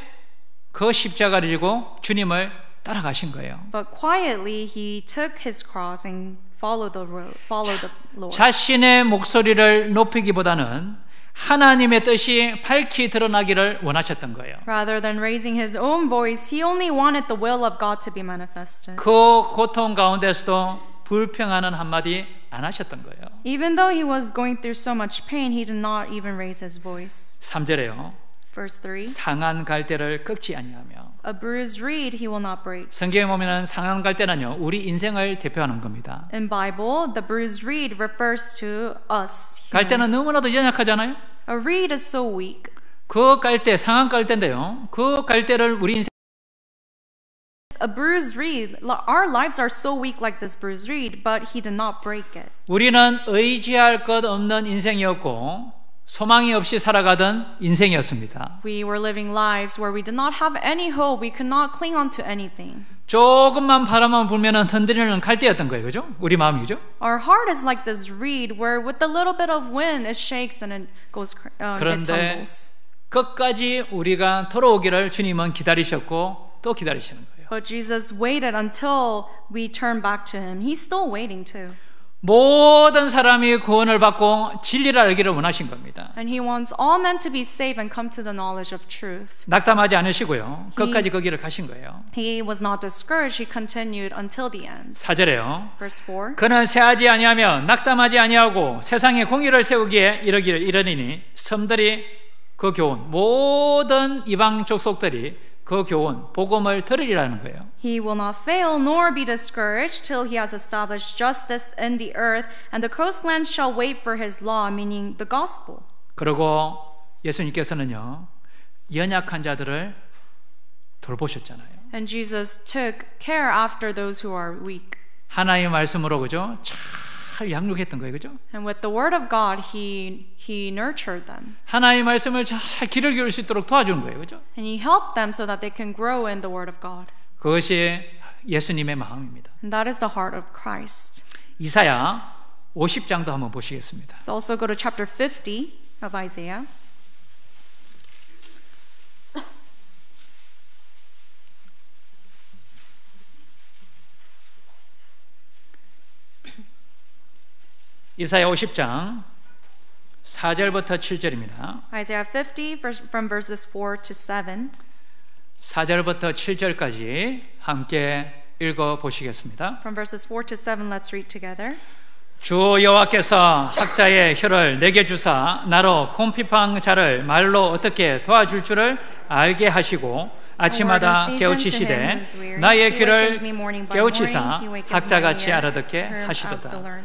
그 십자가를 지고 주님을 따라가신 거예요. But quietly he took his cross and followed the Lord. 자신의 목소리를 높이기보다는 하나님의 뜻이 밝히 드러나기를 원하셨던 거예요. Rather than raising his own voice, he only wanted the will of God to be manifested. 그 고통 가운데서도 불평하는 한마디 안 하셨던 거예요. Even though he was going through so much pain, he did not even raise his voice. 3절에요. Verse 3. 상한 갈대를 꺾지 아니하며. A bruised reed he will not break. 성경에 보면은 상한 갈대는요, 우리 인생을 대표하는 겁니다. In Bible, the bruised reed refers to us. 갈대는 humans. 너무나도 연약하잖아요. A reed is so weak. 그 갈대, 상한 갈대인데요. 그 갈대를 우리 인생 A bruised reed. Our lives are so weak like this bruised reed, but he did not break it. 우리는 의지할 것 없는 인생이었고 소망이 없이 살아가던 인생이었습니다. We were living lives where we did not have any hope. We could not cling on to anything. 조금만 바람만 불면은 흔들리는 갈대였던 거예요, 그죠? 우리 마음이죠. Our heart is like this reed where with a little bit of wind it shakes and it goes it 그런데 tumbles. 끝까지 우리가 돌아오기를 주님은 기다리셨고 또 기다리시는 거예요. But Jesus waited until we turned back to him. He's still waiting too. 모든 사람이 구원을 받고 진리를 알기를 원하신 겁니다. And he wants all men to be saved and come to the knowledge of truth. 낙담하지 않으시고요. 끝까지 그 길을 가신 거예요. He was not discouraged. He continued until the end. 4절에요. Verse 4. 그는 새하지 아니하며 낙담하지 아니하고 세상에 공의를 세우기에 이르니니 섬들이 그 교훈 모든 이방 족속들이 그 교훈 복음을 들으리라는 거예요. He will not fail nor be discouraged till he has established justice in the earth, and the coastlands shall wait for his law, meaning the gospel. 그리고 예수님께서는요 연약한 자들을 돌보셨잖아요. And Jesus took care after those who are weak. 하나님의 말씀으로 그죠? 잘 양육했던 거예요, 그죠? And with the word of God, he nurtured them. 하나님의 말씀을 잘 귀를 기울일 수 있도록 도와주는 거예요, 그죠? And he helped them so that they can grow in the word of God. 그것이 예수님의 마음입니다. And that is the heart of Christ. 이사야 50장도 한번 보시겠습니다. Let's also go to chapter 50 of Isaiah. 이사야 50장 4절부터 7절입니다. Isaiah 50 from verses 4 to 7. 4절부터 7절까지 함께 읽어 보시겠습니다. From verses 4 to 7, let's read together. 주 여호와께서 학자의 혀를 내게 주사 나로 곰핍한 자를 말로 어떻게 도와줄 줄을 알게 하시고 아침마다 깨우치시되 나의 귀를 깨우치사 학자같이 알아듣게 하시도다.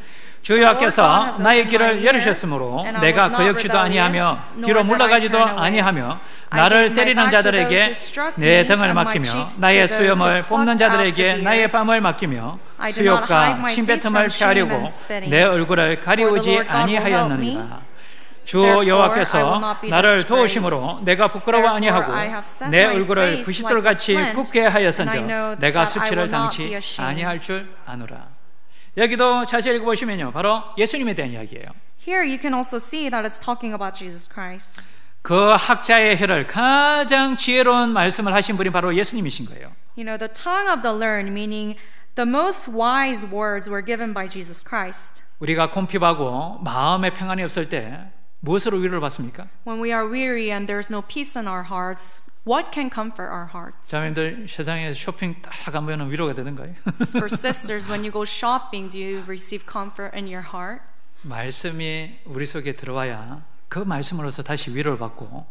주 여호와께서 나의 귀를 열으셨으므로 내가 그 역시도 아니하며 뒤로 물러가지도 아니하며 나를 때리는 자들에게 내 등을 맡기며 나의 수염을 뽑는 자들에게 나의 뺨을 맡기며 수욕과 침뱉음을 피하려고 내 얼굴을 가리우지 아니하였느니라. 주 여호와께서 나를 도우심으로 내가 부끄러워 아니하고 내 얼굴을 부싯돌같이 굳게 하였은즉 내가 수치를 당치 아니할 줄 아노라. 여기도 자세히 읽어보시면요 바로 예수님에 대한 이야기예요. Here you can also see that it's talking about Jesus Christ. 그 학자의 혀를 가장 지혜로운 말씀을 하신 분이 바로 예수님이신 거예요. You know, the tongue of the learned, meaning the most wise words were given by Jesus Christ. 우리가 곰핍하고 마음에 평안이 없을 때 무엇으로 위로를 받습니까? When we are weary and there is no peace in our hearts, what can comfort our hearts? 자매님들 세상에 쇼핑 딱 가면 위로가 되는가요? For sisters, when you go shopping, do you receive comfort in your heart? 말씀이 우리 속에 들어와야 그 말씀으로서 다시 위로를 받고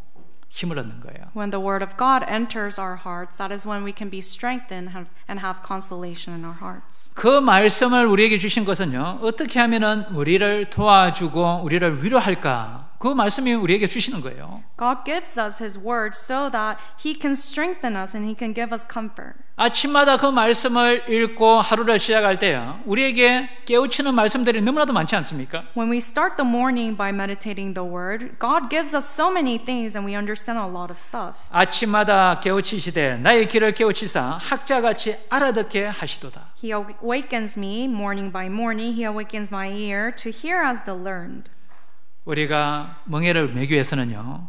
힘을 얻는 거예요. When the word of God enters our hearts, that is when we can be strengthened and have consolation in our hearts. 그 말씀을 우리에게 주신 것은요 어떻게 하면은 우리를 도와주고 우리를 위로할까? 그 말씀이 우리에게 주시는 거예요. God gives us His word so that He can strengthen us and He can give us comfort. 아침마다 그 말씀을 읽고 하루를 시작할 때야 우리에게 깨우치는 말씀들이 너무나도 많지 않습니까? When we start the morning by meditating the word, God gives us so many things and we understand a lot of stuff. 아침마다 깨우치시되 나의 귀를 깨우치사 학자같이 알아듣게 하시도다. He awakens me morning by morning. He awakens my ear to hear as the learned. 우리가 멍에를 매기 위해서는요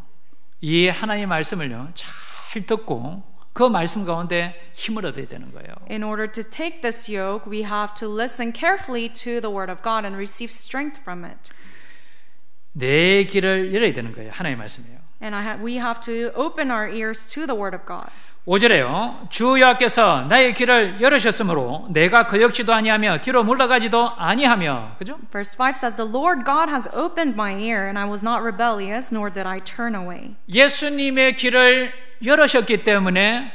이 하나님의 말씀을요 잘 듣고 그 말씀 가운데 힘을 얻어야 되는 거예요. In order to take this yoke, we have to listen carefully to the word of God and receive strength from it. 내 귀를 열어야 되는 거예요. 하나님의 말씀이에요. And we have to open our ears to the word of God. 5절에요. 주 여호와께서 나의 귀를 열으셨으므로 내가 거역지도 아니하며 뒤로 물러가지도 아니하며. 그죠? Verse 5 says, The Lord God has opened my ear, and I was not rebellious, nor did I turn away. 예수님의 귀를 열으셨기 때문에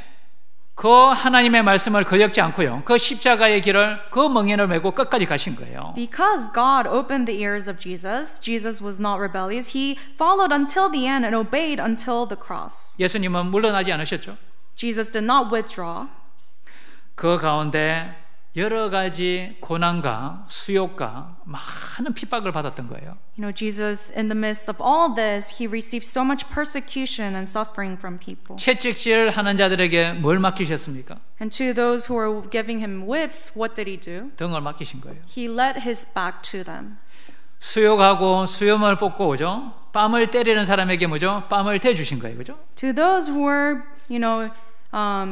그 하나님의 말씀을 거역지 않고요. 그 십자가의 길을 그 멍에를 메고 끝까지 가신 거예요. Because God opened the ears of Jesus, Jesus was not rebellious. He followed until the end and obeyed until the cross. 예수님은 물러나지 않으셨죠? Jesus did not withdraw. 그 가운데 여러 가지 고난과 수욕과 많은 핍박을 받았던 거예요. You know, Jesus, in the midst of all this, he received so much persecution and suffering from people. 채찍질 하는 자들에게 뭘 맡기셨습니까? And to those who were giving him whips, what did he do? 등을 맡기신 거예요. He led his back to them. 수욕하고 수염을 뽑고 오죠. 뺨을 때리는 사람에게 뭐죠? 뺨을 대주신 거예요, 그죠? To those who were,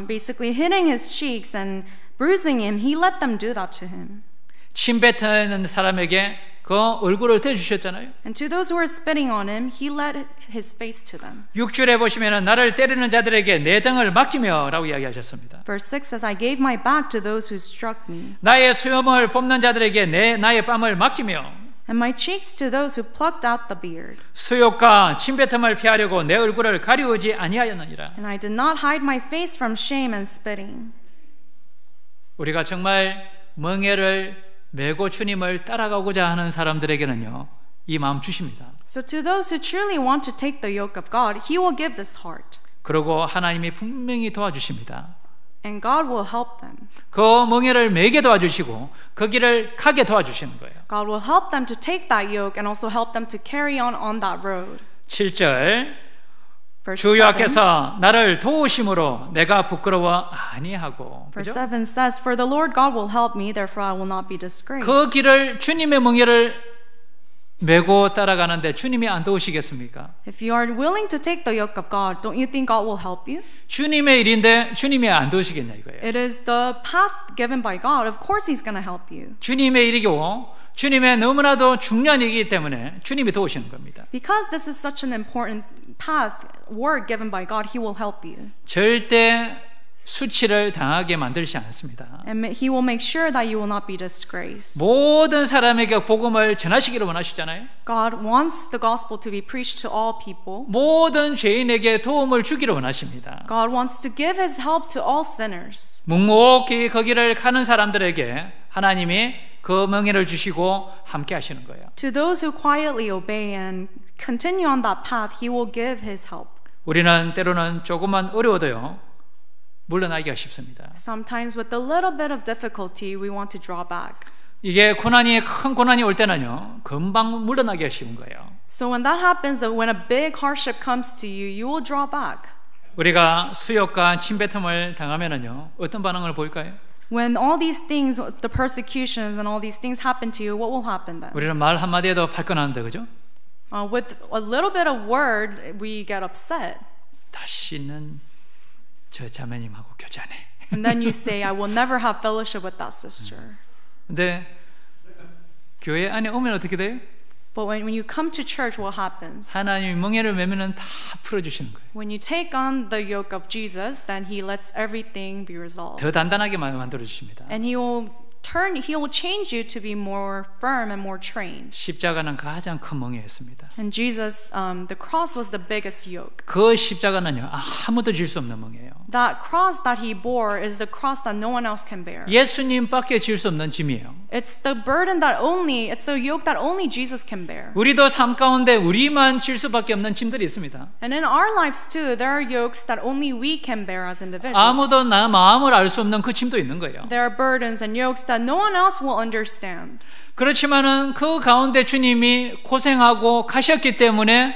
basically hitting his cheeks and bruising him, he let them do that to him. 침 뱉는 사람에게 그 얼굴을 대주셨잖아요. And to those who were spitting on him, he let his face to them. 6절에 보시면은 나를 때리는 자들에게 내 등을 맡기며라고 이야기하셨습니다. Verse 6 says, I gave my back to those who struck me, 나의 수염을 뽑는 자들에게 나의 뺨을 맡기며 and my cheeks to those who plucked out the beard. 수욕과 침뱉음을 피하려고 내 얼굴을 가리우지 아니하였느니라. And I did not hide my face from shame and spitting. 우리가 정말 멍에를 메고 주님을 따라가고자 하는 사람들에게는요, 이 마음 주십니다. So to those who truly want to take the yoke of God, he will give this heart. 그리고 하나님이 분명히 도와주십니다. And God will help them. 그 멍에를 메게 도와주시고 그 길을 가게 도와주시는 거예요. God will help them to take that yoke and also help them to carry on that road. 7절 Verse 주 7, 여호와께서 나를 도우심으로 내가 부끄러워 아니하고. verse 그죠? 7 says, For the Lord God will help me, therefore I will not be disgraced. 그 길을 주님의 멍에를 메고 따라가는데 주님이 안 도우시겠습니까? If you are willing to take the yoke of God, don't you think God will help you? 주님의 일인데 주님이 안 도우시겠냐 이거예요. It is the path given by God. Of course He's going to help you. 주님의 일이고 주님의 너무나도 중요한 일이기 때문에 주님이 도우시는 겁니다. Because this is such an important path, word given by God, He will help you. 절대 수치를 당하게 만들지 않습니다. And He will make sure that you will not be disgraced. 모든 사람에게 복음을 전하시기를 원하시잖아요. God wants the gospel to be preached to all people. 모든 죄인에게 도움을 주기를 원하십니다. God wants to give His help to all sinners. 묵묵히 거기를 가는 사람들에게 하나님이 그 명예를 주시고 함께 하시는 거예요. To those who quietly obey and continue on that path, He will give His help. 우리는 때로는 조금만 어려워도요, 물러나기가 쉽습니다. Sometimes with a little bit of difficulty, we want to draw back. 이게 큰 고난이 올 때는요, 금방 물러나기가 쉬운 거예요. So when that happens, when a big hardship comes to you, you will draw back. 우리가 수욕과 침뱉음을 당하면은요, 어떤 반응을 보일까요? When all these things, the persecutions and all these things happen to you, what will happen then? 우리는 말 한마디에도 발끈하는데, 그죠? With a little bit of word, we get upset. 다시는 저 자매님하고 교제 안 해. And then you say, I will never have fellowship with that sister. 근데 교회 안에 오면 어떻게 돼요? But when you come to church, what happens? 하나님이 멍에를 메면은 다 풀어주시는 거예요. When you take on the yoke of Jesus, then He lets everything be resolved. 더 단단하게 만들어 주십니다. And He will change you to be more firm and more trained. 십자가는 가장 큰 멍에였습니다. And Jesus, the cross was the biggest yoke. 그 십자가는요, 아무도 질 수 없는 멍에요. That cross that He bore is the cross that no one else can bear. 예수님밖에 질 수 없는 짐이에요. It's the burden it's the yoke that only Jesus can bear. 우리도 삶 가운데 우리만 질 수밖에 없는 짐들이 있습니다. And in our lives too, there are yokes that only we can bear as individuals. 아무도 나 마음을 알 수 없는 그 짐도 있는 거예요. There are burdens and yokes that no one else will understand. 그렇지만은 그 가운데 주님이 고생하고 가셨기 때문에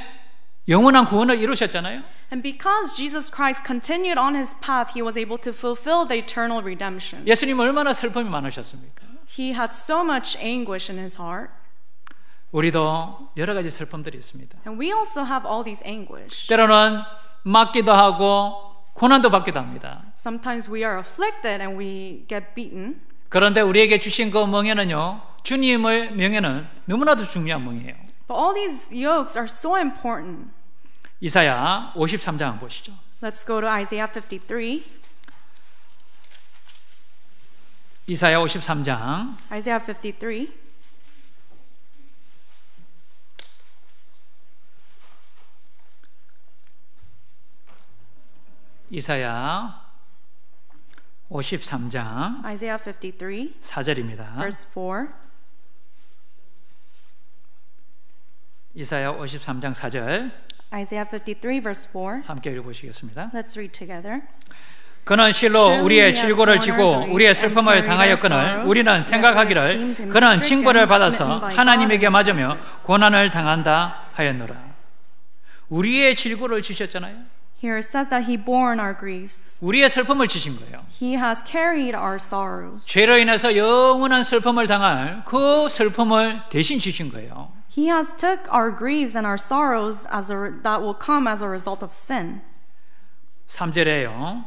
영원한 구원을 이루셨잖아요. And because Jesus Christ continued on His path, He was able to fulfill the eternal redemption. 예수님 얼마나 슬픔이 많으셨습니까? He had so much anguish in His heart. 우리도 여러 가지 슬픔들이 있습니다. And we also have all these anguish. 때로는 맞기도 하고 고난도 받기도 합니다. Sometimes we are afflicted and we get beaten. 그런데 우리에게 주신 그 멍에는요, 주님의 명예는 너무나도 중요한 멍이에요. But all these yokes are so important. 이사야 53장 보시죠. Let's go to Isaiah 53. 이사야 53장 Isaiah 53. 이사야 53장 Isaiah 53, 4절입니다. verse 4. 이사야 53장 4절 Isaiah 53, verse 4. 함께 읽어보시겠습니다. Let's read together. 그는 실로 우리의 질고를 지고 우리의 슬픔을 당하였거늘 우리는 생각하기를 그는 징벌을 받아서 하나님에게 맞으며 고난을 당한다 하였노라. 우리의 질고를 지셨잖아요. Here it says that he borne our griefs. 우리의 슬픔을 지신 거예요. He has carried our sorrows. 죄로 인해서 영원한 슬픔을 당할 그 슬픔을 대신 지신 거예요. He has took our griefs and our sorrows that will come as a result of sin. 3절에요.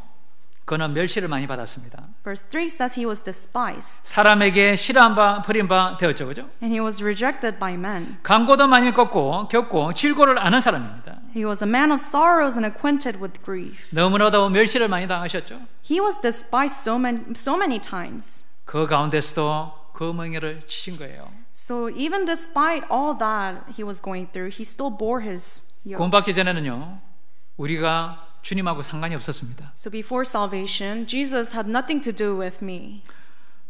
그는 멸시를 많이 받았습니다. Verse 3 says he was despised. 사람에게 싫어한 바 버린 바 되었죠, 그죠? And he was rejected by men. 강고도 많이 겪고 질고를 아는 사람입니다. He was a man of sorrows and acquainted with grief. 너무나도 멸시를 많이 당하셨죠. He was despised so many times. 그 가운데서도 그 멍에를 치신 거예요. So even despite all that he was going through, he still bore his yoke. 구원받기 전에는요, 우리가 주님하고 상관이 없었습니다. So before salvation, Jesus had nothing to do with me.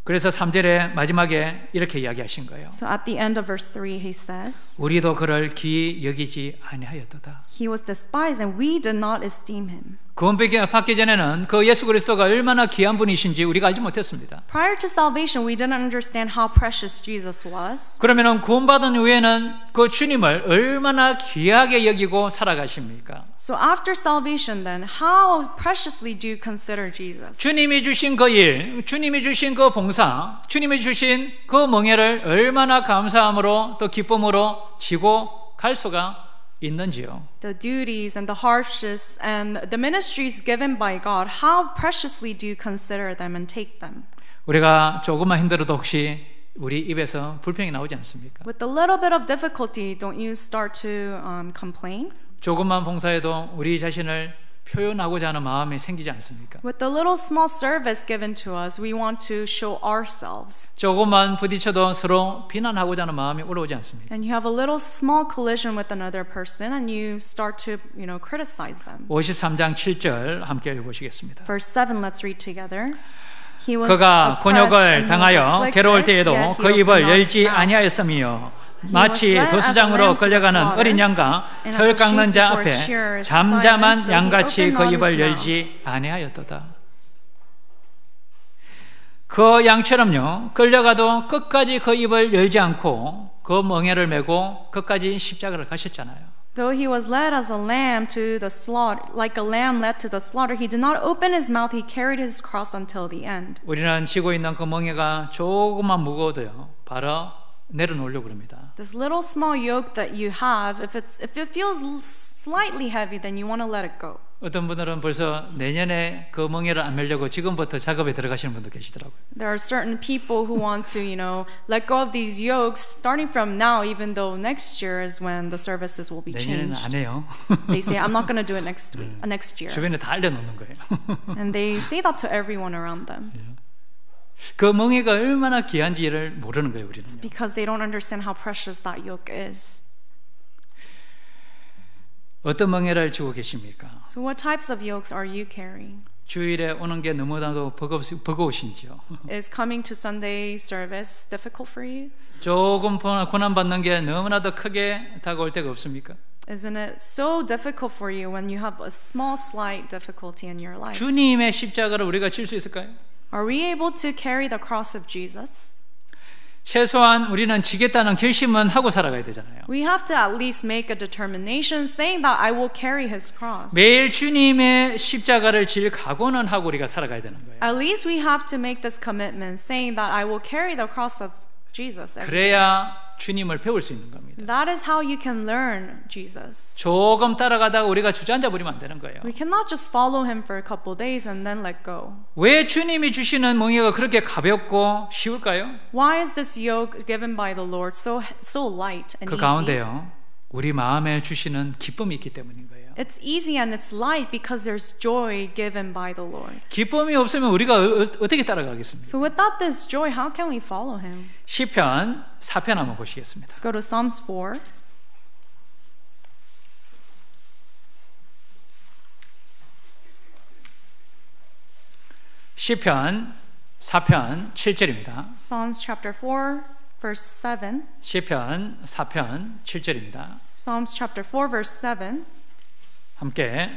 그래서 3절에 마지막에 이렇게 이야기하신 거예요. So at the end of verse 3, he says, 우리도 그를 귀히 여기지 아니하였도다. He was despised and we did not esteem him. 구원받기 전에는 그 예수 그리스도가 얼마나 귀한 분이신지 우리가 알지 못했습니다. Prior to salvation, we didn't understand how precious Jesus was. 그러면 구원받은 후에는 그 주님을 얼마나 귀하게 여기고 살아가십니까? So after salvation then, how preciously do you consider Jesus? 주님이 주신 그 일, 주님이 주신 그 봉사, 주님이 주신 그 멍에를 얼마나 감사함으로 또 기쁨으로 지고 갈 수가 있는지요. The duties and the hardships and the ministries given by God, how preciously do you consider them and take them? 우리가 조금만 힘들어도 혹시 우리 입에서 불평이 나오지 않습니까? With a little bit of difficulty, don't you start to complain? 조금만 봉사해도 우리 자신을 표현하고자 하는 마음이 생기지 않습니까? With the little small service given to us, we want to show ourselves. 조금만 부딪혀도 서로 비난하고자 하는 마음이 올라오지 않습니까? And you have a little small collision with another person and you start to, criticize them. 53장 7절 함께 읽어보시겠습니다. Verse 7, let's read together. 그가 곤욕을 당하여 괴로울 때에도 그 입을 열지 아니하였으며 마치 도수장으로 끌려가는 어린 양과 털 깎는 자 앞에 잠잠한 양같이 그 입을 열지 아니하였도다. 그 양처럼요, 끌려가도 끝까지 그 입을 열지 않고 그 멍에를 메고 끝까지 십자가를 가셨잖아요. Though he was led as a lamb to the slaughter, like a lamb led to the slaughter, he did not open his mouth. He carried his cross until the end. 우리는 지고 있는 그 멍에가 조금만 무거워도요, 바로 내려놓으려고 합니다. This little small yoke that you have, if it feels slightly heavy, then you want to let it go. 어떤 분들은 벌써 내년에 그 멍에를 안 메려고 지금부터 작업에 들어가시는 분도 계시더라고요. There are certain people who want to, let go of these yokes starting from now, even though next year is when the services will be 내년에는 changed. 안 해요. They say, I'm not going to do it next year. 주변에 다 알려놓는 거예요. And they say that to everyone around them. 그 멍에가 얼마나 귀한지를 모르는 거예요, 우리는. It's because they don't understand how precious that yoke is. 어떤 멍에를 쥐고 계십니까? So what types of yokes are you carrying? 주일에 오는 게 너무나도 버거우신지요? Is coming to Sunday service difficult for you? 조금 고난받는 게 너무나도 크게 다가올 때가 없습니까? Isn't it so difficult for you when you have a small slight difficulty in your life? 주님의 십자가를 우리가 질 수 있을까요? Are we able to carry the cross of Jesus? 최소한 우리는 지겠다는 결심은 하고 살아가야 되잖아요. We have to at least make a determination saying that I will carry his cross. 매일 주님의 십자가를 질 각오는 하고 우리가 살아가야 되는 거예요. At least we have to make this commitment saying that I will carry the cross of Jesus. 그래야 주님을 배울 수 있는 겁니다. That is how you can learn Jesus. 조금 따라가다가 우리가 주저앉아 버리면 안 되는 거예요. We cannot just follow him for a couple days and then let go. 왜 주님이 주시는 멍에가 그렇게 가볍고 쉬울까요? Why is this yoke given by the Lord so light and 그 easy? 가운데요, 우리 마음에 주시는 기쁨이 있기 때문인 거예요. It's easy and it's light because there's joy given by the Lord. 기쁨이 없으면 우리가 어떻게 따라가겠습니까? So without this joy, how can we follow him? 시편 4편 한번 보시겠습니다. Let's go to Psalms 4. 시편 4편 7절입니다. Psalms chapter 4, verse 7. 시편 4편 7절입니다. Psalms chapter 4, verse 7. 함께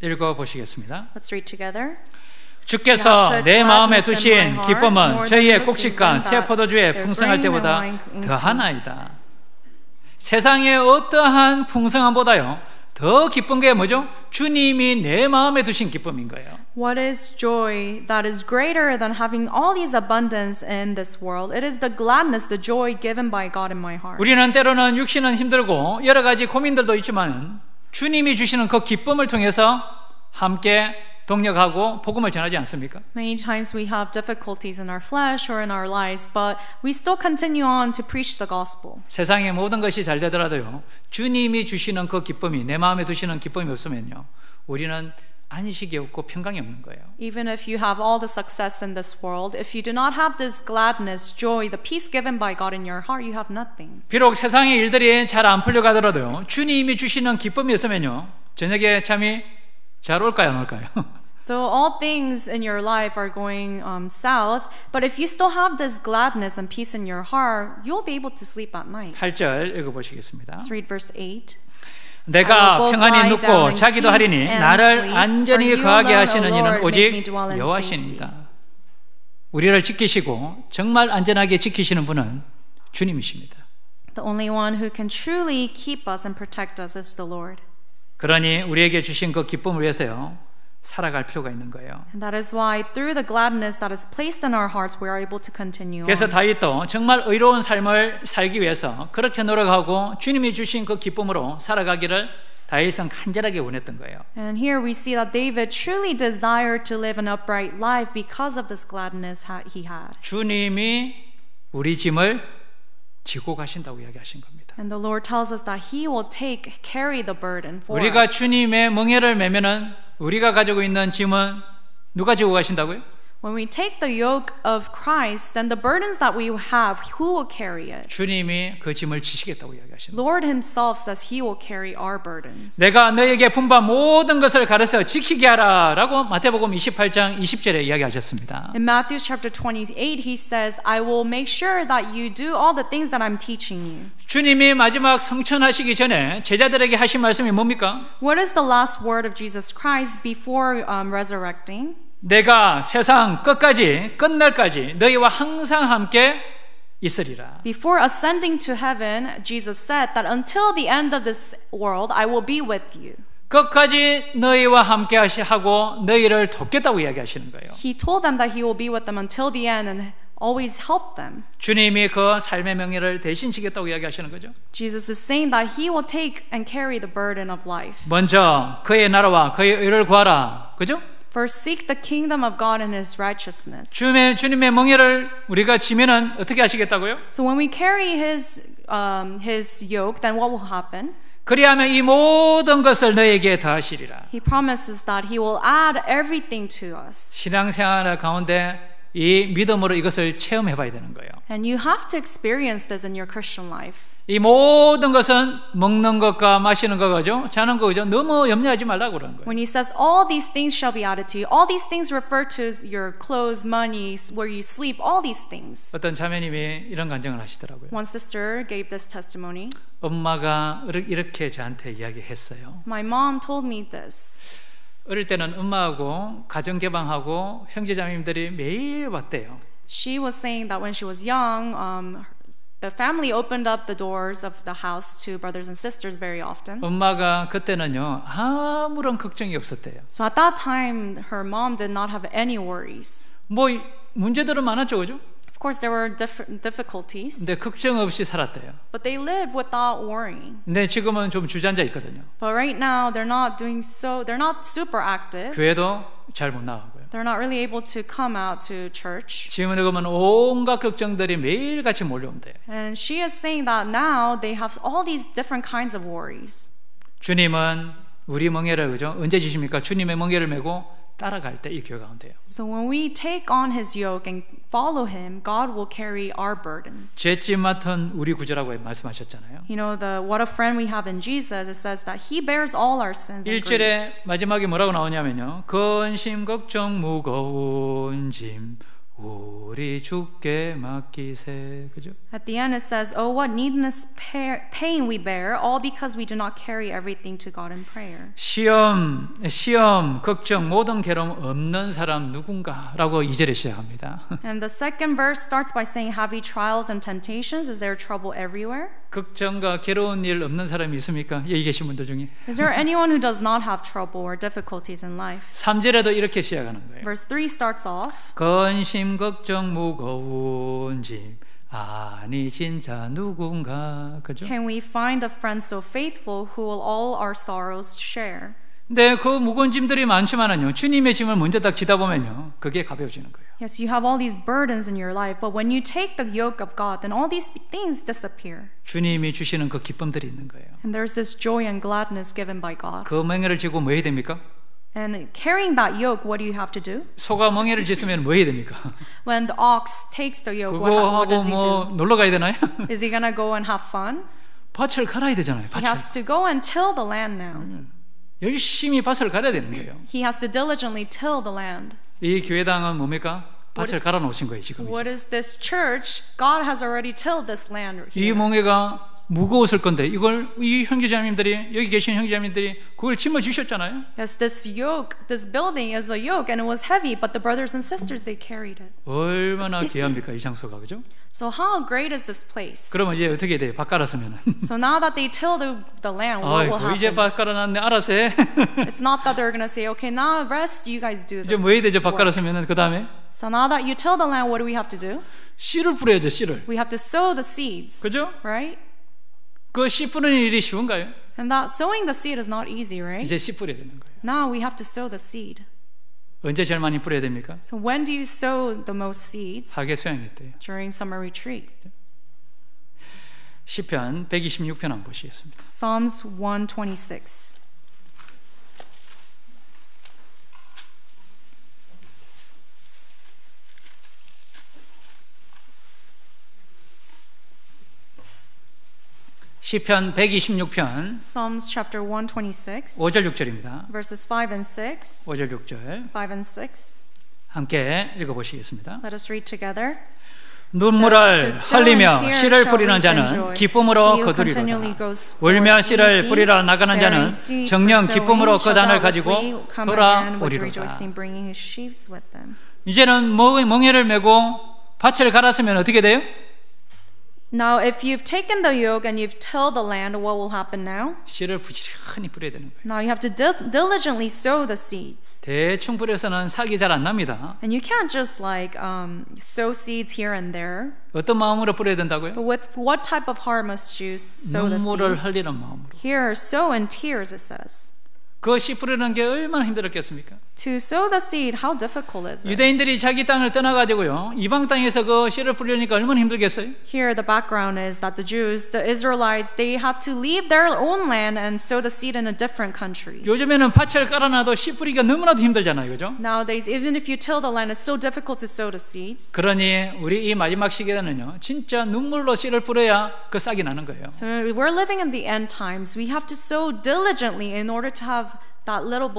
읽어 보시겠습니다. Let's read together. 주께서 내 마음에 두신 기쁨은 저희의 곡식과 새 포도주에 풍성할 때보다 더하나이다. 세상의 어떠한 풍성함보다요 더 기쁜 게 뭐죠? 주님이 내 마음에 두신 기쁨인 거예요. What is joy that is greater than having all these abundance in this world? It is the gladness, the joy given by God in my heart. 우리는 때로는 육신은 힘들고 여러 가지 고민들도 있지만 주님이 주시는 그 기쁨을 통해서 함께 동력하고 복음을 전하지 않습니까? Many times we have difficulties in our flesh or in our lives, but we still continue on to preach the gospel. 세상의 모든 것이 잘 되더라도요 주님이 주시는 그 기쁨이 내 마음에 두시는 기쁨이 없으면요 우리는 안식이 없고 평강이 없는 거예요. Even if you have all the success in this world, if you do not have this gladness, joy, the peace given by God in your heart, you have nothing. 비록 세상의 일들이 잘 안 풀려가더라도요 주님이 주시는 기쁨이 있으면요 저녁에 잠이 잘 올까요 안 올까요? Though all things in your life are going south, but if you still have this gladness and peace in your heart, you'll be able to sleep at night. 8절 읽어보시겠습니다. Let's read verse 8. 내가 평안히 눕고 자기도 하리니 나를 안전히 거하게 하시는 이는 오직 여호와시니이다. 우리를 지키시고 정말 안전하게 지키시는 분은 주님이십니다. The only one who can truly keep us and protect us is the Lord. 그러니 우리에게 주신 그 기쁨을 위해서요 살아갈 필요가 있는 거예요. And that is why through the gladness that is placed in our hearts, we are able to continue 그래서 on. 다윗도 정말 의로운 삶을 살기 위해서 그렇게 노력하고 주님이 주신 그 기쁨으로 살아가기를 다윗은 간절하게 원했던 거예요. And here we see that David truly desired to live an upright life because of this gladness he had. 주님이 우리 짐을 지고 가신다고 이야기하신 겁니다. And the Lord tells us that He will carry the burden for 우리가 us. 주님의 멍에를 매면은 우리가 가지고 있는 짐은 누가 지고 가신다고요? When we take the yoke of Christ, then the burdens that we have, who will carry it? 주님이 그 짐을 지시겠다고 이야기하십니다. Lord Himself says He will carry our burdens. 내가 너에게 분부한 모든 것을 가르쳐 지키게 하라 라고 마태복음 28장 20절에 이야기하셨습니다. In Matthew chapter 28, He says, I will make sure that you do all the things that I'm teaching you. 주님이 마지막 성천하시기 전에 제자들에게 하신 말씀이 뭡니까? What is the last word of Jesus Christ before resurrecting? 내가 세상 끝까지 끝날까지 너희와 항상 함께 있으리라. Before ascending to heaven, Jesus said that until the end of this world, I will be with you. 끝까지 너희와 함께 하고 너희를 돕겠다고 이야기하시는 거예요. He told them that He will be with them until the end and always help them. 주님이 그 삶의 명예를 대신 지겠다고 이야기하시는 거죠. Jesus is saying that He will take and carry the burden of life. 먼저 그의 나라와 그의 의를 구하라. 그죠? First, seek the kingdom of God and His righteousness. 주님의 멍에를 우리가 지면은 어떻게 하시겠다고요? So when we carry His yoke, then what will happen? 그리하면 이 모든 것을 너에게 더하시리라. He promises that He will add everything to us. 신앙생활 가운데 이 믿음으로 이것을 체험해 봐야 되는 거예요. And you have to experience this in your Christian life. 이 모든 것은 먹는 것과 마시는 거죠. 자는 거죠. 너무 염려하지 말라고 그러는 거예요. When He says all these things shall be added to you, all these things refer to your clothes, money, where you sleep, all these things. 어떤 자매님이 이런 간증을 하시더라고요. One sister gave this testimony. 엄마가 이렇게 저한테 이야기했어요. My mom told me this. 어릴 때는 엄마하고 가정 개방하고 형제자매님들이 매일 왔대요. She was saying that when she was young, the family opened up the doors of the house to brothers and sisters very often. 엄마가 그때는요 아무런 걱정이 없었대요. So at that time, her mom did not have any worries. 뭐 문제들은 많았죠, 그죠? Of course, there were different difficulties, 근데 걱정 없이 살았대요. but they lived without worrying. 근데 지금은 좀 주저앉아 있거든요. But right now, they're not super active. 교회도 잘 못 나가고요. They're not really able to come out to church. 지금은 그러면 온갖 걱정들이 매일같이 몰려온대요. And she is saying that now they have all these different kinds of worries. 주님은 우리 멍에를 그죠? 언제 주십니까? 주님의 멍에를 메고 따라갈 때 이 교회가 온대요. So when we take on his yoke and follow him, God will carry our burdens. 죄짐 맡은 우리 구주라고 말씀하셨잖아요. You know, what a friend we have in Jesus, it says that he bears all our sins and 1절에 griefs. 마지막에 뭐라고 나오냐면요. 근심 걱정 무거운 짐 우리 주께 맡기세. 그죠? At the end it says, oh, what needless pain we bear, all because we do not carry everything to God in prayer. 시험, 걱정, 모든 괴로움 없는 사람 누군가라고 2절에 시작합니다. And the second verse starts by saying, have ye trials and temptations? Is there trouble everywhere? 걱정과 괴로운 일 없는 사람이 있습니까? 여기 계신 분들 중에. Is there anyone who does not have trouble or difficulties in life? 3절에도 이렇게 시작하는 거예요. Verse 3 starts off, 근심 걱정 무거운 짐 아니 진짜 누군가. 그죠? can we find a friend so faithful who will all our sorrows share? 근데 그 무거운 짐들이 많지만은요. 주님의 짐을 먼저 딱 지다 보면요. 그게 가벼워지는 거예요. Yes, you have all these burdens in your life, but when you take the yoke of God, then all these things disappear. 주님이 주시는 그 기쁨들이 있는 거예요. And there's this joy and gladness given by God. 그 멍에를 지고 뭐 해야 됩니까? And carrying that yoke, what do you have to do? 소가 멍에를 짖으면 뭐 해야 됩니까? When the ox takes the yoke, 그거 what 하고 does he 뭐 do? 놀러 가야 되나요? Is he gonna go and have fun? 밭을 갈아야 되잖아요. He 밭을. has to go and till the land now. 열심히 밭을 갈아야 되는 거예요. He has to diligently till the land. 이 교회당은 뭡니까? 밭을 is- 갈아 놓으신 거예요, 지금. What is this church? God has already tilled this land 이 here. 멍에가 무거웠을 건데 이걸 이 형제자매님들이 여기 계신 형제자매님들이 그걸 짊어 주셨잖아요. Yes, this yoke, this building is a yoke and it was heavy, but the brothers and sisters, they carried it. 얼마나 귀합니까 이 장소가, 그죠? So how great is this place? 그러면 이제 어떻게 돼요? 밭 갈았으면은. So now that they till the land, what will 아이고 이제 happen? 밭 갈아놨네. 알아서 해. It's not that they're going to say, okay, now rest, you guys do 이제 the 뭐 해야 되죠? 밭 work. 갈았으면은 그 다음에 So now that you till the land, what do we have to do? 씨를 뿌려야죠. 씨를. We have to sow the seeds, 그죠? right? 그 씨 뿌리는 일이 쉬운가요? And that sowing the seed is not easy, right? 이제 씨 뿌려야 되는 거예요. Now we have to sow the seed. 언제 제일 많이 뿌려야 됩니까? So when do you sow the most seeds? 하계 수양회 때요. During summer retreat. 시편 126편 한번 보시겠습니다. Psalms 126. 시편 126편 Psalms chapter 126, 5절 6절입니다. verses 5 and 6. 5절 6절 5 and 6. 함께 읽어보시겠습니다. Let us read together. 눈물을 흘리며 씨를 뿌리는 자는 기쁨으로 거두리로다. 울며 씨를 뿌리러 나가는 자는 정녕 기쁨으로 그 단을 가지고 돌아오리로다. 이제는 멍에를 메고 밭을 갈았으면 어떻게 돼요? Now, if you've taken the yoke and you've tilled the land, what will happen now? 씨를 부지런히 뿌려야 되는 거예요. Now you have to diligently sow the seeds. 대충 뿌려서는 싹이 잘 안 납니다. And you can't just like sow seeds here and there. 어떤 마음으로 뿌려야 된다고요? But with what type of heart must you sow the 눈물을 seed? 흘리는 마음으로. Here, sow in tears, it says. 그 씨 뿌리는 게 얼마나 힘들었겠습니까? To sow the seed, how difficult is it? 유대인들이 자기 땅을 떠나가지고요 이방 땅에서 그 씨를 뿌리니까 얼마나 힘들겠어요? Here, the background is that the Jews, the Israelites, they had to leave their own land and sow the seed in a different country. 요즘에는 밭을 깔아놔도 씨 뿌리기가 너무나도 힘들잖아요, 그죠? Nowadays, even if you till the land, it's so difficult to sow the seeds. 그러니 우리 이 마지막 시기에는요 진짜 눈물로 씨를 뿌려야 그 싹이 나는 거예요. So we're living in the end times. We have to sow diligently in order to have that little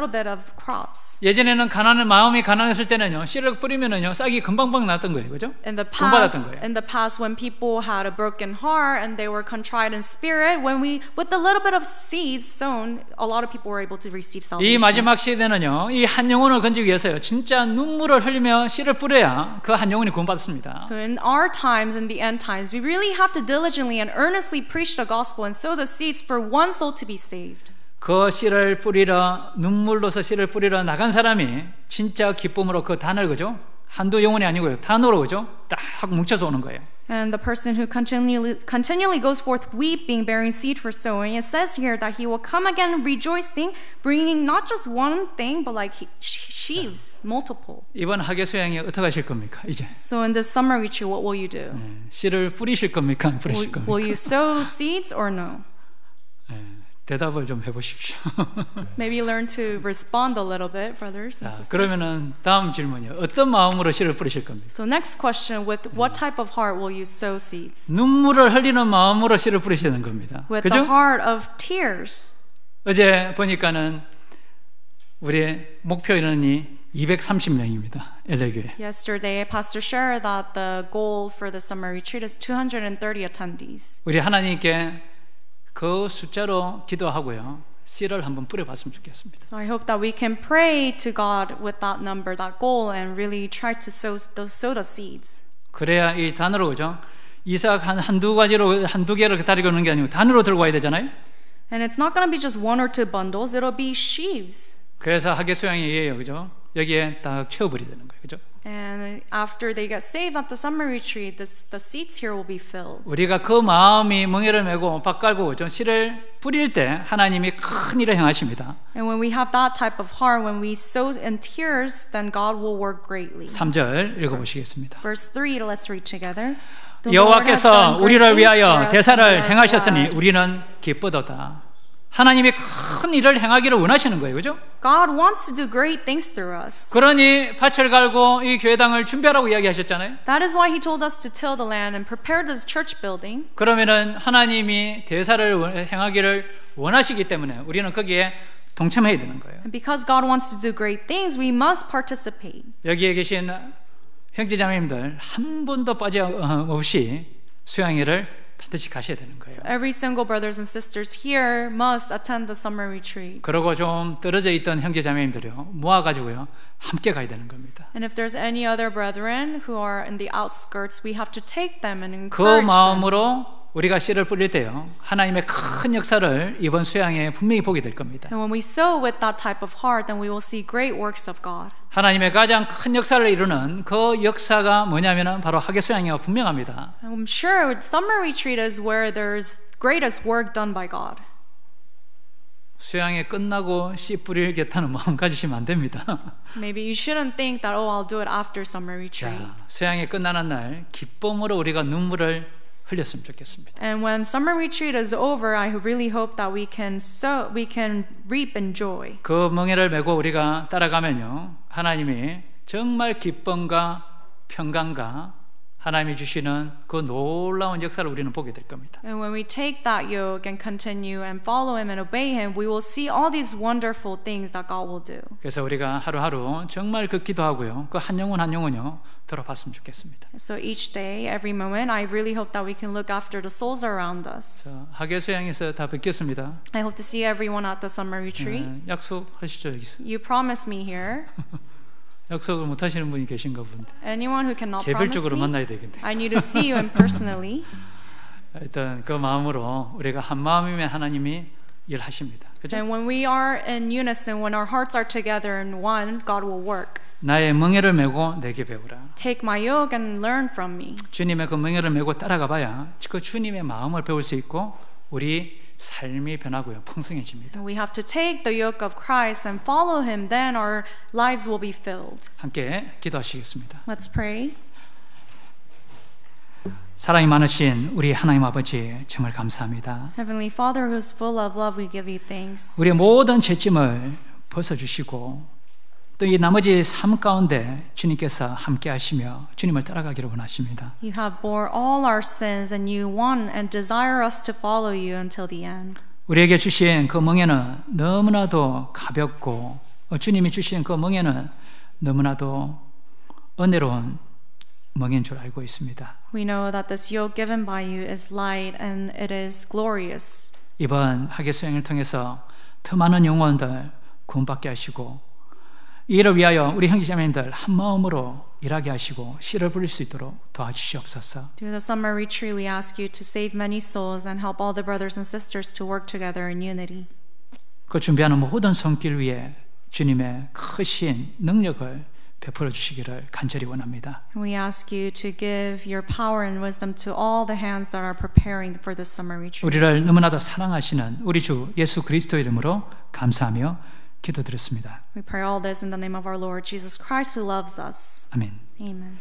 bit of crops. 예전에는 마음이 가난했을 때는요 씨를 뿌리면은요 싹이 금방 났던 거예요, 그죠? In the 구원받았던 거예요. past, when people had a broken heart and they were contrite in spirit, with a little bit of seeds sown, a lot of people were able to receive 이 salvation. 마지막 시대는요 이 한 영혼을 건지기 위해서요 진짜 눈물을 흘리며 씨를 뿌려야 그 한 영혼이 구원받습니다. So in our times, in the end times, we really have to diligently and earnestly preach the gospel and sow the seeds for one soul to be saved. 그 씨를 뿌리러 눈물로서 씨를 뿌리러 나간 사람이 진짜 기쁨으로 그 단을 그죠? 한두 영혼이 아니고요. 단으로 그죠? 딱 뭉쳐서 오는 거예요. And the person who continually goes forth weeping, bearing seed for sowing, it says here that he will come again rejoicing, bringing not just one thing, but like sheaves, multiple. 이번 학예 수양이 어떻게 하실 겁니까? 이제 So in this summer retreat, what will you do? 씨를 뿌리실 겁니까? 안 뿌리실 겁니까? Will you sow seeds or no? 대답을 좀 해보십시오. Maybe learn to respond a little bit, brothers and sisters. 그러면은 다음 질문이요. 어떤 마음으로 씨를 뿌리실 겁니까? So next question, with what type of heart will you sow seeds? 눈물을 흘리는 마음으로 씨를 뿌리시는 겁니다. With 그죠? the heart of tears. 어제 보니까는 우리 목표 인원이 230명입니다. LA교회. Yesterday, Pastor shared that the goal for the summer retreat is 230 attendees. 우리 하나님께 그 숫자로 기도하고요. 씨를 한번 뿌려봤으면 좋겠습니다. So I hope that we can pray to God with that number, that goal, and really try to sow the seeds. 그래야 이 단으로 그죠? 이삭 한두 가지로 한두 개를 다리고 오는 게 아니고 단으로 들고 와야 되잖아요. And it's not going to be just one or two bundles; it'll be sheaves. 그래서 학예 수양이에요, 그죠? 여기에 딱 채워버리야 되는 거예요, 그죠? And after they get saved at the summer retreat, the seats here will be filled. 우리가 그 마음이 멍에를 메고 밭 깔고 좀 씨를 뿌릴 때 하나님이 큰 일을 행하십니다. And when we have that type of heart, when we sow in tears, then God will work greatly. 3절 읽어보시겠습니다. Verse 3, let's read together. 여호와께서 우리를 위하여 대사를 행하셨으니 우리는 기쁘도다. 하나님이 큰 일을 행하기를 원하시는 거예요, 그죠? God wants to do great things through us. 그러니 밭을 갈고 이 교회당을 준비하라고 이야기하셨잖아요. That is why He told us to till the land and prepare this church building. 그러면은 하나님이 대사를 행하기를 원하시기 때문에 우리는 거기에 동참해야 되는 거예요. And because God wants to do great things, we must participate. 여기에 계신 형제자매님들 한 번도 빠짐없이 수양회를 반드시 가셔야 되는 거예요. So every single brothers and sisters here must attend the summer retreat. 그리고 좀 떨어져 있던 형제자매님들이요 모아가지고요 함께 가야 되는 겁니다. And if there's any other brethren who are in the outskirts, we have to take them and 그 encourage them. 마음으로 우리가 씨를 뿌릴 때요 하나님의 큰 역사를 이번 수양에 분명히 보게 될 겁니다. And when we sow with that type of heart, then we will see great works of God. 하나님의 가장 큰 역사를 이루는 그 역사가 뭐냐면은 바로 학예 수양이가 분명합니다. I'm sure summer retreat is where there's greatest work done by God. 수양이 끝나고 씨 뿌리겠다는 마음 가지시면 안 됩니다. Maybe you shouldn't think that I'll do it after summer retreat. 자, 수양이 끝나는 날 기쁨으로 우리가 눈물을 흘렸으면 좋겠습니다. And when summer retreat is over, I really hope that we can reap in joy. 그 멍에를 메고 우리가 따라가면요 하나님이 정말 기쁨과 평강과 하나님이 주시는 그 놀라운 역사를 우리는 보게 될 겁니다. And when we take that yoke and continue and follow Him and obey Him, we will see all these wonderful things that God will do. 그래서 우리가 하루하루 정말 그 기도하고요 그 한 영혼 한 영혼요 돌아봤으면 좋겠습니다. So each day, every moment, I really hope that we can look after the souls around us. 학예 수양에서 다 뵙겠습니다. I hope to see everyone at the summer retreat. 약속하시죠 여기서. You promised me here. 약속을 못 하시는 분이 계신가 본데. Anyone who cannot promise 개별적으로 me, 만나야 되겠네. I need to see you in personally. 일단 그 마음으로 우리가 한 마음이면 하나님이 일하십니다. 그죠? And when we are in unison, when our hearts are together in one, God will work. 나의 멍에를 메고 내게 배우라. Take my yoke and learn from me. 주님의 그 멍에를 메고 따라가 봐야 그 주님의 마음을 배울 수 있고 우리 삶이 변하고요 풍성해집니다. We have to take the yoke of Christ and follow Him, then our lives will be filled. 함께 기도하시겠습니다. Let's pray. 사랑이 많으신 우리 하나님 아버지 정말 감사합니다. Heavenly Father, who is full of love, we give you thanks. 우리의 모든 죄짐을 벗어주시고 또 이 나머지 삶 가운데 주님께서 함께 하시며 주님을 따라가기를 원하십니다. You have bore all our sins and you want and desire us to follow you until the end. 우리에게 주신 그 멍에는 너무나도 가볍고 주님이 주신 그 멍에는 너무나도 은혜로운 멍인 줄 알고 있습니다. We know that this yoke given by you is light and it is glorious. 이번 학예 수행을 통해서 더 많은 영혼들 구원받게 하시고 이 일을 위하여 우리 형제자매님들 한 마음으로 일하게 하시고 씨를 뿌릴 수 있도록 도와주시옵소서. Through the summer retreat, we ask you to save many souls and help all the brothers and sisters to work together in unity. 그 준비하는 모든 손길 위에 주님의 크신 능력을 베풀어 주시기를 간절히 원합니다. And we ask you to give your power and wisdom to all the hands that are preparing for this summer retreat. 우리를 너무나도 사랑하시는 우리 주 예수 그리스도 이름으로 감사하며 기도드렸습니다. We pray all this in the name of our Lord Jesus Christ who loves us. 아멘. Amen.